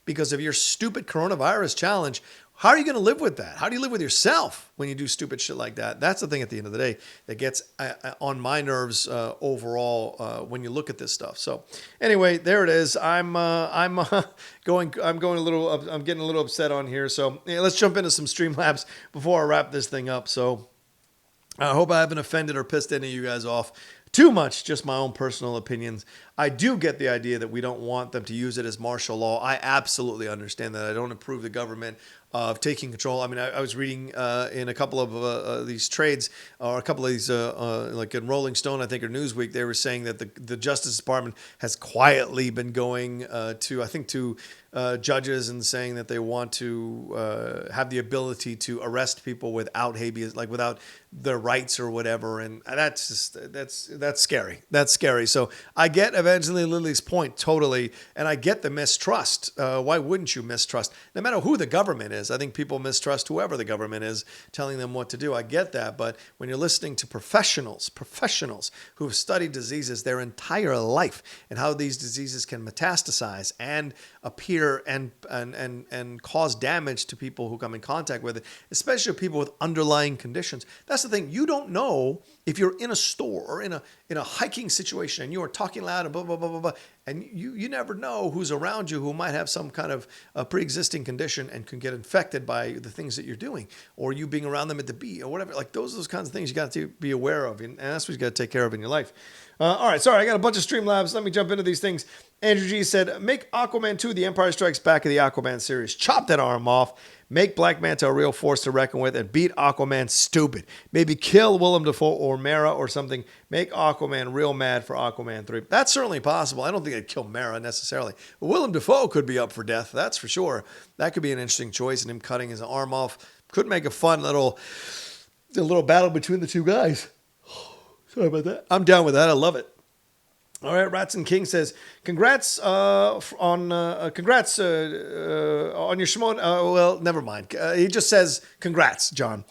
Speaker 1: because of your stupid coronavirus challenge, how are you going to live with that? How do you live with yourself when you do stupid shit like that? That's the thing at the end of the day that gets on my nerves overall when you look at this stuff. So anyway, there it is. I'm getting a little upset on here. So yeah, let's jump into some Streamlabs before I wrap this thing up. So I hope I haven't offended or pissed any of you guys off too much, just my own personal opinions. I do get the idea that we don't want them to use it as martial law. I absolutely understand that. I don't approve the government of taking control. I mean, I was reading in a couple of these trades, or a couple of these, like in Rolling Stone, I think, or Newsweek, they were saying that the Justice Department has quietly been going to judges and saying that they want to have the ability to arrest people without habeas, like without their rights or whatever. And that's scary. That's scary. So I get Evangeline Lilly's point totally, and I get the mistrust. Why wouldn't you mistrust? No matter who the government is, I think people mistrust whoever the government is telling them what to do. I get that, but when you're listening to professionals who have studied diseases their entire life and how these diseases can metastasize and appear and cause damage to people who come in contact with it, especially people with underlying conditions. That's the thing. You don't know if you're in a store or in a hiking situation and you are talking loud and blah, blah, blah, blah, blah, and you never know who's around you who might have some kind of pre-existing condition and can get infected by the things that you're doing, or you being around them at the beach or whatever. Like those kinds of things you got to be aware of, and that's what you got to take care of in your life. All right, sorry, I got a bunch of Streamlabs. Let me jump into these things. Andrew G said, make Aquaman 2 the Empire Strikes Back of the Aquaman series. Chop that arm off. Make Black Manta a real force to reckon with and beat Aquaman stupid. Maybe kill Willem Dafoe or Mera or something. Make Aquaman real mad for Aquaman 3. That's certainly possible. I don't think they'd kill Mera necessarily. But Willem Dafoe could be up for death. That's for sure. That could be an interesting choice, and him cutting his arm off could make a fun little battle between the two guys. Sorry about that. I'm down with that. I love it. All right, Ratson King says, congrats on your Shimon. Well, never mind. He just says, congrats, John.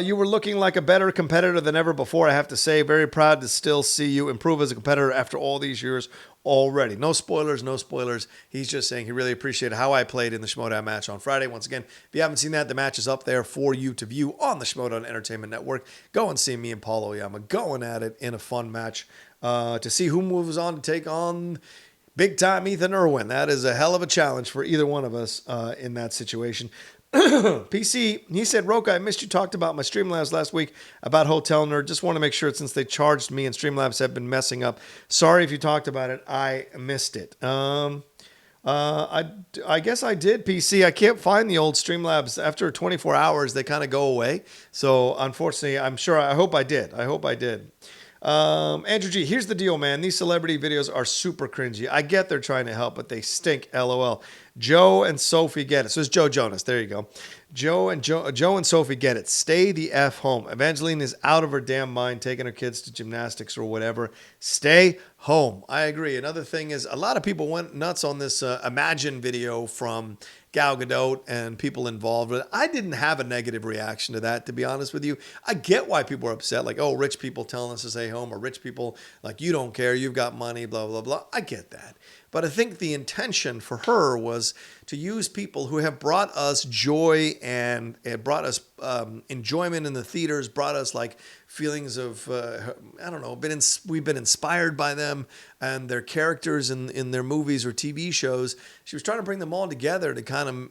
Speaker 1: You were looking like a better competitor than ever before, I have to say. Very proud to still see you improve as a competitor after all these years already. No spoilers, no spoilers. He's just saying he really appreciated how I played in the Schmodown match on Friday. Once again, if you haven't seen that, the match is up there for you to view on the Schmodown Entertainment Network. Go and see me and Paulo Yama going at it in a fun match. To see who moves on to take on big-time Ethan Irwin. That is a hell of a challenge for either one of us in that situation. PC, he said, Rocha, I missed you talked about my Streamlabs last week about Hotel Nerd. Just want to make sure since they charged me and Streamlabs have been messing up. Sorry if you talked about it. I missed it. I guess I did, PC. I can't find the old Streamlabs. After 24 hours, they kind of go away. So, unfortunately, I hope I did. Andrew G, here's the deal, man. These celebrity videos are super cringy. I get they're trying to help, but they stink. LOL. Joe and Sophie get it. So it's Joe Jonas. There you go. Joe and Sophie get it. Stay the F home. Evangeline is out of her damn mind taking her kids to gymnastics or whatever. Stay home. I agree. Another thing is a lot of people went nuts on this Imagine video from Gal Gadot and people involved with it. I didn't have a negative reaction to that, to be honest with you. I get why people are upset, like, oh, rich people telling us to stay home, or rich people, like, you don't care, you've got money, blah, blah, blah. I get that. But I think the intention for her was to use people who have brought us joy and brought us enjoyment in the theaters, brought us like feelings of I don't know, we've been inspired by them and their characters in their movies or TV shows. She was trying to bring them all together to kind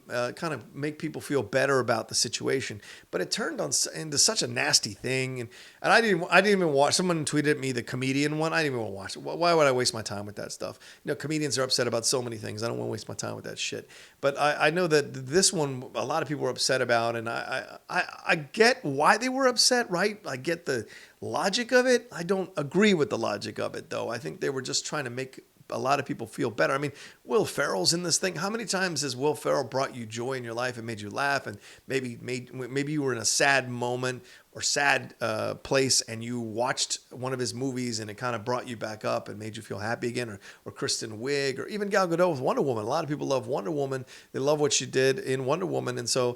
Speaker 1: of make people feel better about the situation, but it turned into such a nasty thing. And I didn't even watch. Someone tweeted at me the comedian one. I didn't even want to watch it. Why would I waste my time with that stuff? Comedians are upset about so many things. I don't want to waste my time with that shit. But I know that this one, a lot of people were upset about, and I get why they were upset, right? I get the logic of it. I don't agree with the logic of it, though. I think they were just trying to make a lot of people feel better. I mean, Will Ferrell's in this thing. How many times has Will Ferrell brought you joy in your life and made you laugh, and maybe you were in a sad moment or sad place and you watched one of his movies and it kind of brought you back up and made you feel happy again, or Kristen Wiig, or even Gal Gadot with Wonder Woman. A lot of people love Wonder Woman. They love what she did in Wonder Woman, and so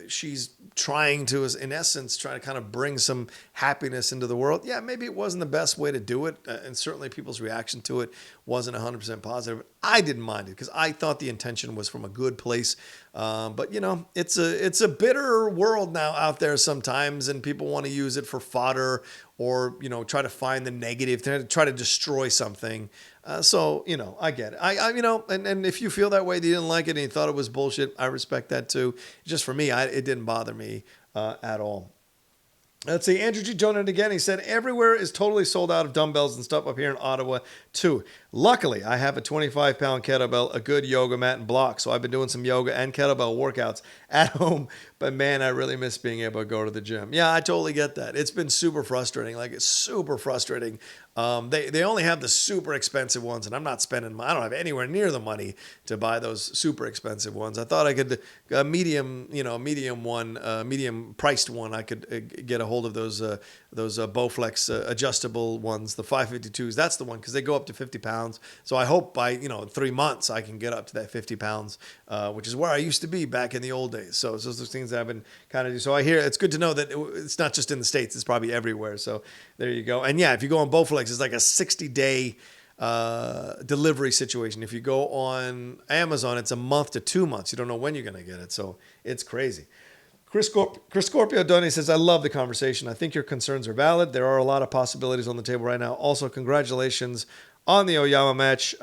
Speaker 1: she's trying to, in essence, try to kind of bring some happiness into the world. Yeah, maybe it wasn't the best way to do it, and certainly people's reaction to it wasn't 100% positive. I didn't mind it because I thought the intention was from a good place. But it's a bitter world now out there sometimes, and people want to use it for fodder, or try to find the negative, try to destroy something. So I get it. And if you feel that way, that you didn't like it and you thought it was bullshit, I respect that too. Just for me, it didn't bother me at all. Let's see. Andrew G. donated again. He said, everywhere is totally sold out of dumbbells and stuff up here in Ottawa, too. Luckily, I have a 25-pound kettlebell, a good yoga mat, and block. So I've been doing some yoga and kettlebell workouts at home. But, man, I really miss being able to go to the gym. Yeah, I totally get that. It's been super frustrating. It's super frustrating. They only have the super expensive ones, and I'm not spending. I don't have anywhere near the money to buy those super expensive ones. I thought I could a medium priced one. I could get a hold of those Bowflex adjustable ones, the 552s. That's the one, because they go up to 50 pounds. So I hope by 3 months I can get up to that 50 pounds, which is where I used to be back in the old days. So it's those things that I've been kind of do. So I hear it's good to know that it's not just in the States; it's probably everywhere. So there you go. And yeah, if you go on Bowflex, it's like a 60-day delivery situation. If you go on Amazon, it's a month to 2 months. You don't know when you're going to get it. So it's crazy. Chris Scorpio Donny says, I love the conversation. I think your concerns are valid. There are a lot of possibilities on the table right now. Also, congratulations on the Oyama match.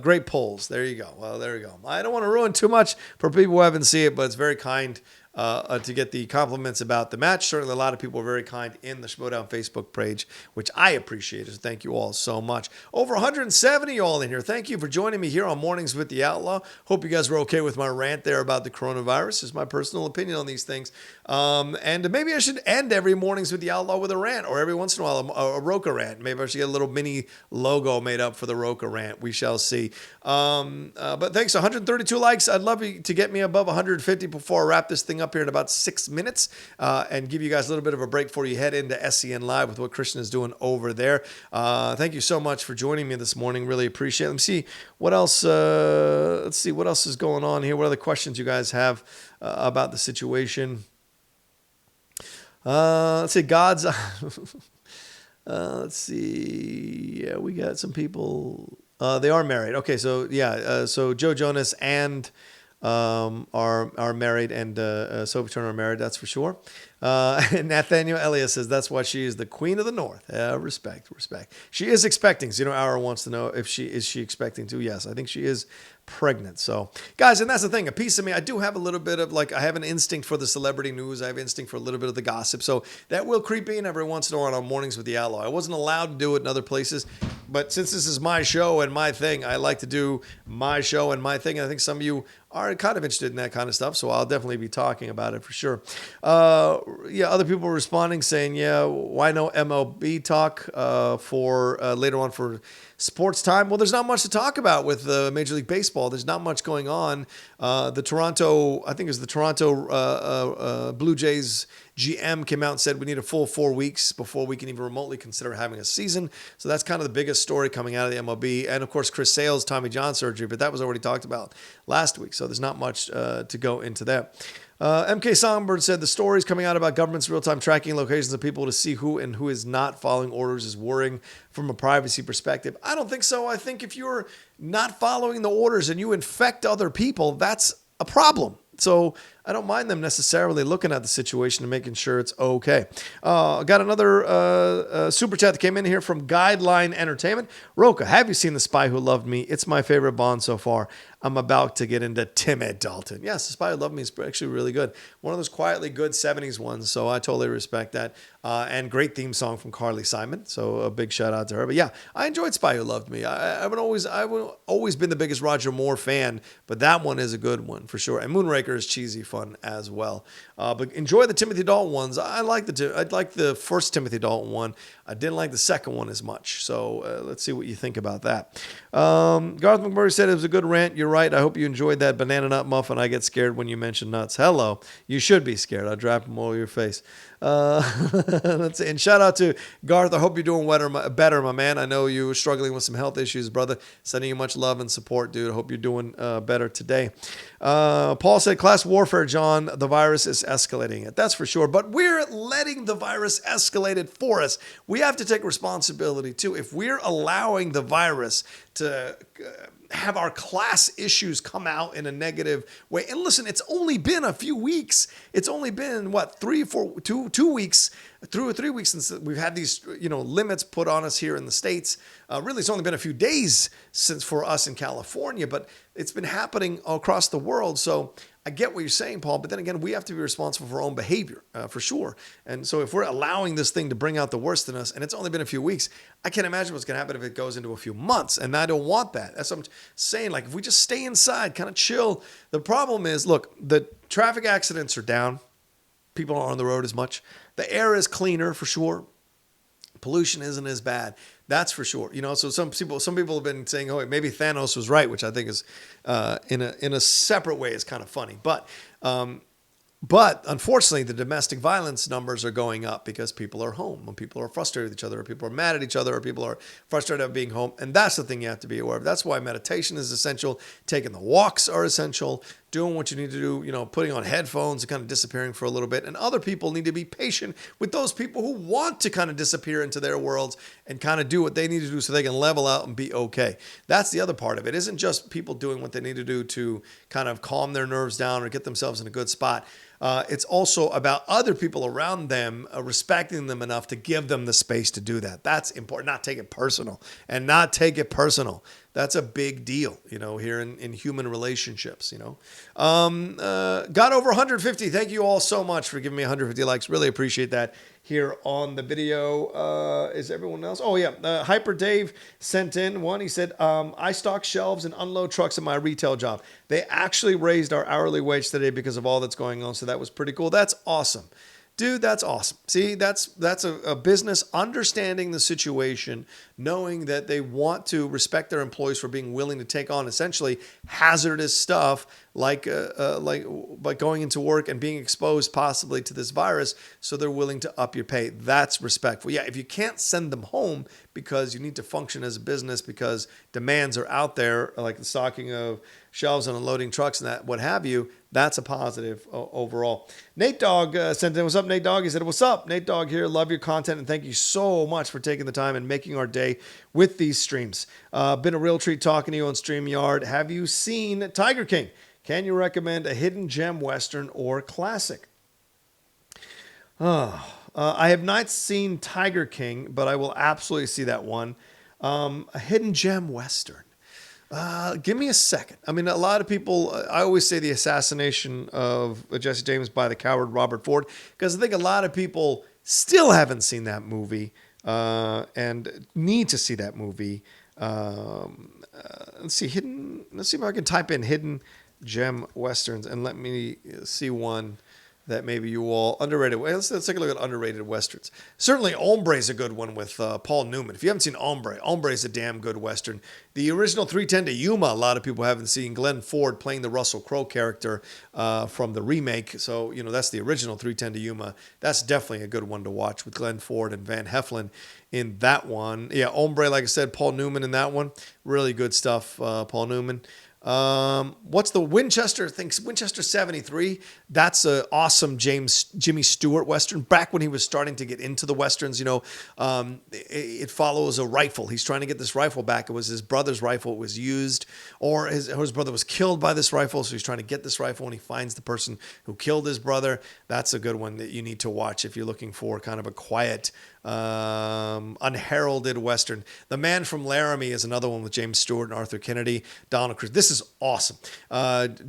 Speaker 1: Great polls. There you go. Well, there you go. I don't want to ruin too much for people who haven't seen it, but it's very kind to get the compliments about the match. Certainly a lot of people were very kind in the Schmodown Facebook page, which I appreciate. So thank you all so much. Over 170 all in here. Thank you for joining me here on Mornings with the Outlaw. Hope you guys were okay with my rant there about the coronavirus. It's my personal opinion on these things. And maybe I should end every Mornings with the Outlaw with a rant, or every once in a while a Rocha rant. Maybe I should get a little mini logo made up for the Rocha rant. We shall see. But thanks. 132 likes. I'd love you to get me above 150 before I wrap this thing up here in about 6 minutes, and give you guys a little bit of a break before you head into SCN Live with what Christian is doing over there. Thank you so much for joining me this morning. Really appreciate it. Let me see what else. Let's see what else is going on here. What other questions you guys have about the situation? Let's see. God's. Let's see. Yeah, we got some people. They are married. Okay, so yeah. So Joe Jonas and are married, and Sophia Turner are married, that's for sure. Nathaniel Elias says that's why she is the Queen of the North. Respect. She is expecting. So, Ara wants to know if she is expecting to. Yes, I think she is pregnant. So, guys, and that's the thing. A piece of me, I do have a little bit of I have an instinct for the celebrity news. I have instinct for a little bit of the gossip. So that will creep in every once in a while on Mornings with the Outlaw. I wasn't allowed to do it in other places, but since this is my show and my thing, I like to do my show and my thing. And I think some of you are kind of interested in that kind of stuff, so I'll definitely be talking about it for sure. Yeah, other people were responding saying, yeah, why no MLB talk for later on for sports time? Well, there's not much to talk about with Major League Baseball. There's not much going on. I think it was the Toronto Blue Jays GM came out and said we need a full 4 weeks before we can even remotely consider having a season. So that's kind of the biggest story coming out of the MLB. And of course, Chris Sale's Tommy John surgery, but that was already talked about last week. So there's not much to go into that. MK Songbird said the stories coming out about government's real-time tracking locations of people to see who and who is not following orders is worrying from a privacy perspective. I don't think so. I think if you're not following the orders and you infect other people, that's a problem. So I don't mind them necessarily looking at the situation and making sure it's okay. Got another super chat that came in here from Guideline Entertainment. Rocha, have you seen The Spy Who Loved Me? It's my favorite Bond so far. I'm about to get into Timid Dalton. Yes, The Spy Who Loved Me is actually really good. One of those quietly good 70s ones, so I totally respect that. And great theme song from Carly Simon, so a big shout out to her. But yeah, I enjoyed Spy Who Loved Me. I've always been the biggest Roger Moore fan, but that one is a good one for sure. And Moonraker is cheesy fun as well. But enjoy the Timothy Dalton ones. I like the first Timothy Dalton one. I didn't like the second one as much. So let's see what you think about that. Garth McMurray said it was a good rant. You're right. I hope you enjoyed that banana nut muffin. I get scared when you mention nuts. Hello. You should be scared. I'll drop them all over your face. Let's see. And shout out to Garth. I hope you're doing better, my man. I know you were struggling with some health issues, brother. Sending you much love and support, dude. I hope you're doing better today. Paul said, class warfare, John. The virus is escalating it. That's for sure. But we're letting the virus escalate it for us. We have to take responsibility, too. If we're allowing the virus to have our class issues come out in a negative way. And listen, it's only been a few weeks. It's only been, 2 weeks, 2 or 3 weeks since we've had these, limits put on us here in the States. Really, it's only been a few days since for us in California, but it's been happening across the world. So I get what you're saying, Paul, but then again, we have to be responsible for our own behavior, for sure. And so if we're allowing this thing to bring out the worst in us, and it's only been a few weeks, I can't imagine what's going to happen if it goes into a few months, and I don't want that. That's what I'm saying. Like, if we just stay inside, kind of chill. The problem is, look, the traffic accidents are down. People aren't on the road as much. The air is cleaner, for sure. Pollution isn't as bad. That's for sure. So some people have been saying, oh, maybe Thanos was right, which I think is in a separate way is kind of funny. But unfortunately, the domestic violence numbers are going up because people are home, when people are frustrated with each other, or people are mad at each other, or people are frustrated at being home. And that's the thing you have to be aware of. That's why meditation is essential. Taking the walks are essential. Doing what you need to do, putting on headphones and kind of disappearing for a little bit. And other people need to be patient with those people who want to kind of disappear into their worlds and kind of do what they need to do so they can level out and be okay. That's the other part of it. It isn't just people doing what they need to do to kind of calm their nerves down or get themselves in a good spot. It's also about other people around them respecting them enough to give them the space to do that. That's important. Not take it personal. That's a big deal, here in human relationships, Got over 150. Thank you all so much for giving me 150 likes. Really appreciate that here on the video. Is everyone else? Oh, yeah. Hyper Dave sent in one. He said, I stock shelves and unload trucks at my retail job. They actually raised our hourly wage today because of all that's going on. So that was pretty cool. That's awesome. Dude, that's awesome. See, that's a business understanding the situation, knowing that they want to respect their employees for being willing to take on essentially hazardous stuff like going into work and being exposed possibly to this virus, so they're willing to up your pay. That's respectful. Yeah, if you can't send them home because you need to function as a business because demands are out there, like the stocking of shelves and unloading trucks and that, what have you, that's a positive overall. Nate Dogg sent in, what's up, Nate Dogg? He said, what's up? Nate Dogg here. Love your content, and thank you so much for taking the time and making our day with these streams. Been a real treat talking to you on StreamYard. Have you seen Tiger King? Can you recommend a hidden gem Western or classic? I have not seen Tiger King, but I will absolutely see that one. A hidden gem Western. Give me a second. I mean, a lot of people, I always say the assassination of Jesse James by the coward Robert Ford, because I think a lot of people still haven't seen that movie and need to see that movie. Let's see if I can type in hidden gem Westerns and let me see one that maybe you all underrated. Well, let's take a look at underrated westerns. Certainly, Hombre is a good one with Paul Newman. If you haven't seen Hombre is a damn good western. The original 3:10 to Yuma, a lot of people haven't seen. Glenn Ford playing the Russell Crowe character from the remake. So, that's the original 3:10 to Yuma. That's definitely a good one to watch with Glenn Ford and Van Heflin in that one. Yeah, Hombre, like I said, Paul Newman in that one. Really good stuff, Paul Newman. What's the Winchester? Thinks Winchester 73. That's a awesome Jimmy Stewart Western. Back when he was starting to get into the Westerns, it follows a rifle. He's trying to get this rifle back. It was his brother's rifle. It was used, or his brother was killed by this rifle. So he's trying to get this rifle and he finds the person who killed his brother. That's a good one that you need to watch if you're looking for kind of a quiet, unheralded Western. The Man from Laramie is another one with James Stewart and Arthur Kennedy. Donald Cruz. This is awesome.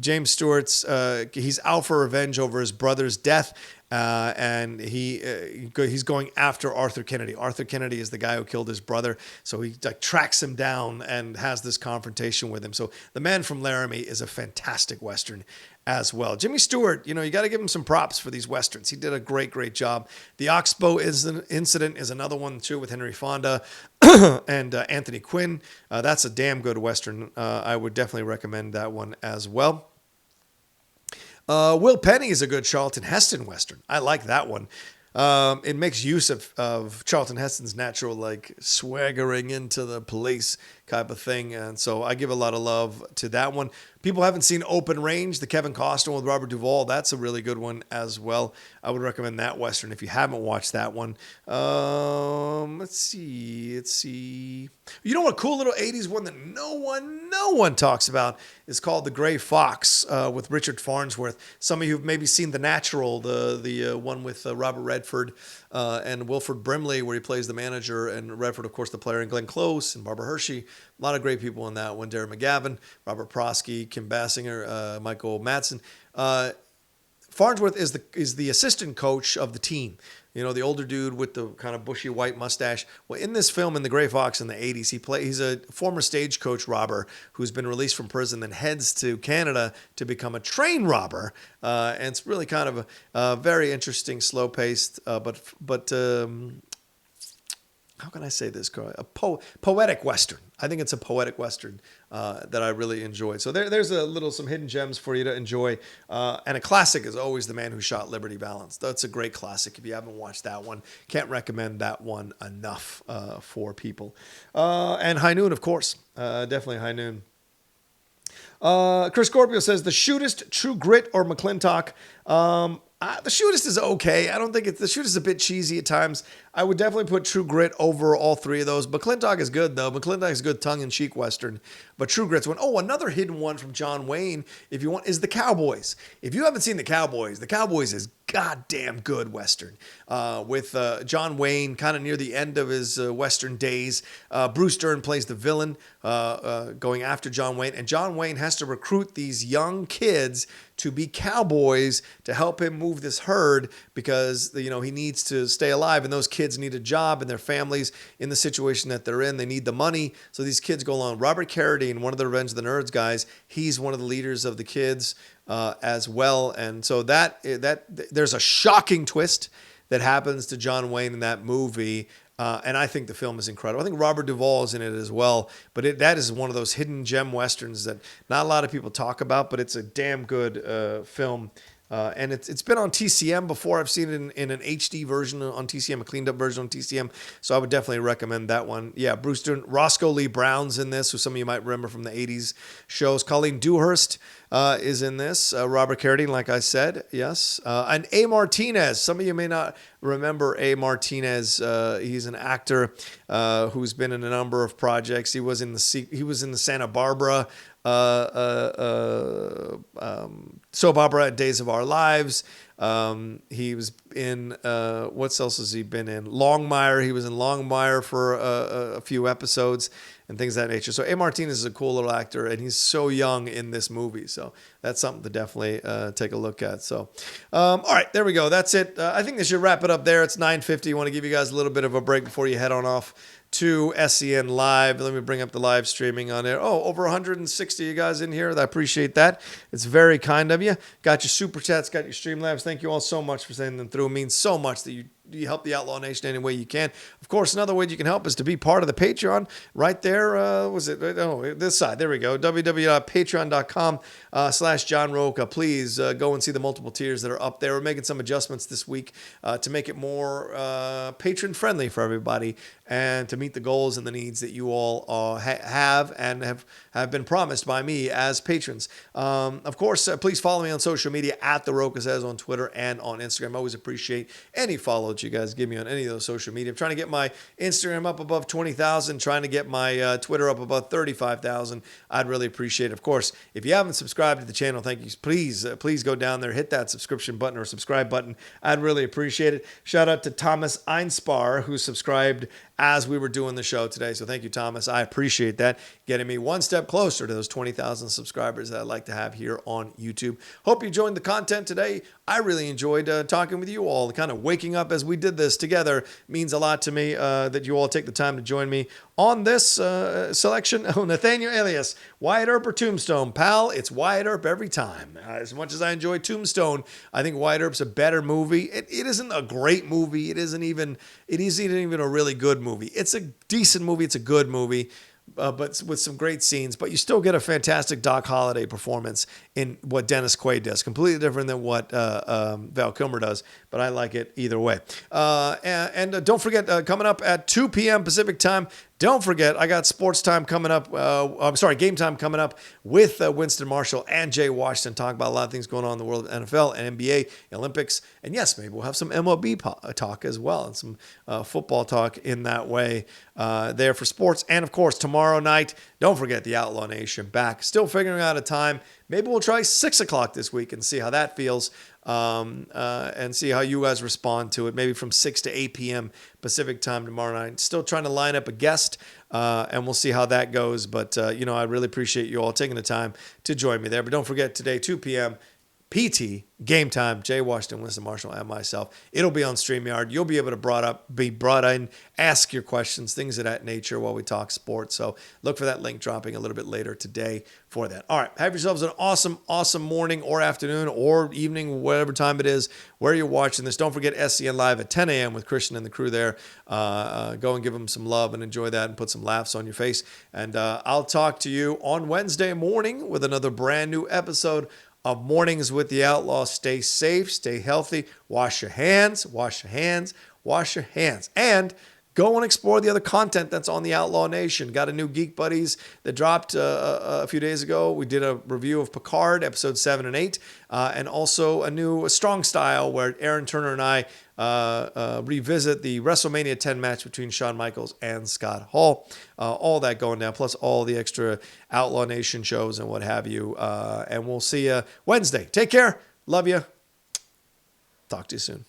Speaker 1: James Stewart's he's out for revenge over his brother's death, and he's going after Arthur Kennedy. Arthur Kennedy is the guy who killed his brother, so he tracks him down and has this confrontation with him. So The Man from Laramie is a fantastic Western as well. Jimmy Stewart, you got to give him some props for these Westerns. He did a great job. The Oxbow Incident is another one too with Henry Fonda and Anthony Quinn. That's a damn good Western. I would definitely recommend that one as well. Will Penny is a good Charlton Heston Western. I like that one. It makes use of Charlton Heston's natural swaggering into the police type of thing. And so I give a lot of love to that one. People haven't seen Open Range, the Kevin Costner with Robert Duvall. That's a really good one as well. I would recommend that Western if you haven't watched that one. Let's see. You know what? A cool little 80s one that no one talks about is called The Gray Fox with Richard Farnsworth. Some of you have maybe seen The Natural, the one with Robert Redford and Wilford Brimley, where he plays the manager, and Redford, of course, the player, and Glenn Close and Barbara Hershey. A lot of great people in that one. Darren McGavin, Robert Prosky, Kim Basinger, Michael Madsen. Farnsworth is the assistant coach of the team. The older dude with the kind of bushy white mustache. Well, in this film, in The Gray Fox in the 80s, he's a former stagecoach robber who's been released from prison, then heads to Canada to become a train robber. And it's really kind of a very interesting, slow-paced, but how can I say this? A poetic Western. I think it's a poetic Western that I really enjoyed. So there's some hidden gems for you to enjoy. And a classic is always The Man Who Shot Liberty Valance. That's a great classic. If you haven't watched that one, can't recommend that one enough for people. And High Noon, of course. Definitely High Noon. Chris Scorpio says, The Shootist, True Grit, or McClintock. The Shootist is okay. I don't think the Shootist is a bit cheesy at times. I would definitely put True Grit over all three of those. McClintock is good, though. McClintock is a good tongue-in-cheek Western. But True Grit's one. Oh, another hidden one from John Wayne, if you want, is The Cowboys. If you haven't seen The Cowboys is goddamn good Western. With John Wayne kind of near the end of his Western days. Bruce Dern plays the villain going after John Wayne. And John Wayne has to recruit these young kids to be cowboys to help him move this herd because, he needs to stay alive. And those kids need a job, and their families in the situation that they're in, they need the money. So these kids go along. Robert Carradine, one of the Revenge of the Nerds guys, he's one of the leaders of the kids as well. And so that there's a shocking twist that happens to John Wayne in that movie. And I think the film is incredible. I think Robert Duvall is in it as well. But that is one of those hidden gem Westerns that not a lot of people talk about, but it's a damn good film. And it's been on TCM before. I've seen it in an HD version on TCM, a cleaned up version on TCM. So I would definitely recommend that one. Yeah, Bruce Dern, Roscoe Lee Brown's in this, who some of you might remember from the 80s shows. Colleen Dewhurst is in this. Robert Carradine, like I said, yes. And A. Martinez. Some of you may not remember A. Martinez. He's an actor who's been in a number of projects. He was in the Santa Barbara soap opera Days of Our Lives. He was in, what else has he been in? Longmire. He was in Longmire for a few episodes and things of that nature. So A. Martinez is a cool little actor, and he's so young in this movie. So that's something to definitely take a look at. So, all right, there we go. That's it. I think this should wrap it up there. It's 9:50. I want to give you guys a little bit of a break before you head on off to SEN Live. Let me bring up the live streaming on there. Oh, over 160 of you guys in here. I appreciate that. It's very kind of you. you. Got your Super Chats, got your Streamlabs. Thank you all so much for sending them through. It means so much that you help the Outlaw Nation any way you can. Of course, another way you can help is to be part of the Patreon right there. Was it? Oh, this side. There we go. www.patreon.com/John Rocha. Please go and see the multiple tiers that are up there. We're making some adjustments this week to make it more patron friendly for everybody and to meet the goals and the needs that you all have and have been promised by me as patrons. Of course, please follow me on social media at The Rocha Says on Twitter and on Instagram. I always appreciate any follow you guys give me on any of those social media. I'm trying to get my Instagram up above 20,000, trying to get my Twitter up above 35,000. I'd really appreciate it. Of course, if you haven't subscribed to the channel, thank you. Please go down there, hit that subscription button or subscribe button. I'd really appreciate it. Shout out to Thomas Einspar, who subscribed as we were doing the show today. So thank you, Thomas. I appreciate that. Getting me one step closer to those 20,000 subscribers that I'd like to have here on YouTube. Hope you enjoyed the content today. I really enjoyed talking with you all. Kind of waking up as we did this together means a lot to me that you all take the time to join me on this selection. Oh, Nathaniel Elias, Wyatt Earp or Tombstone? Pal, it's Wyatt Earp every time. As much as I enjoy Tombstone, I think Wyatt Earp's a better movie. It isn't a great movie. It isn't even a really good movie. It's a decent movie. It's a good movie. But with some great scenes, but you still get a fantastic Doc Holliday performance in what Dennis Quaid does. Completely different than what Val Kilmer does, but I like it either way. And don't forget, coming up at 2 p.m. Pacific time, don't forget, I got sports time coming up. Game time coming up with Winston Marshall and Jay Washington, talking about a lot of things going on in the world of NFL and NBA, Olympics, and yes, maybe we'll have some MLB talk as well and some football talk in that way there for sports. And of course, tomorrow night, don't forget the Outlaw Nation back. Still figuring out a time. Maybe we'll try 6 o'clock this week and see how that feels. And see how you guys respond to it. Maybe from 6 to 8 p.m. Pacific time tomorrow night. Still trying to line up a guest, and we'll see how that goes. But, I really appreciate you all taking the time to join me there. But don't forget, today, 2 p.m., PT, game time, Jay Washington, Winston Marshall, and myself. It'll be on StreamYard. You'll be able to be brought in, ask your questions, things of that nature while we talk sports. So look for that link dropping a little bit later today for that. All right, have yourselves an awesome, awesome morning or afternoon or evening, whatever time it is, where you're watching this. Don't forget SCN Live at 10 a.m. with Christian and the crew there. Go and give them some love and enjoy that and put some laughs on your face. And I'll talk to you on Wednesday morning with another brand new episode of Mornings with the Outlaw. Stay safe, stay healthy, wash your hands, wash your hands, wash your hands. And go and explore the other content that's on the Outlaw Nation. Got a new Geek Buddies that dropped a few days ago. We did a review of Picard, episode 7 and 8, and also a new Strong Style where Aaron Turner and I revisit the WrestleMania 10 match between Shawn Michaels and Scott Hall. All that going down, plus all the extra Outlaw Nation shows and what have you. And we'll see you Wednesday. Take care. Love you. Talk to you soon.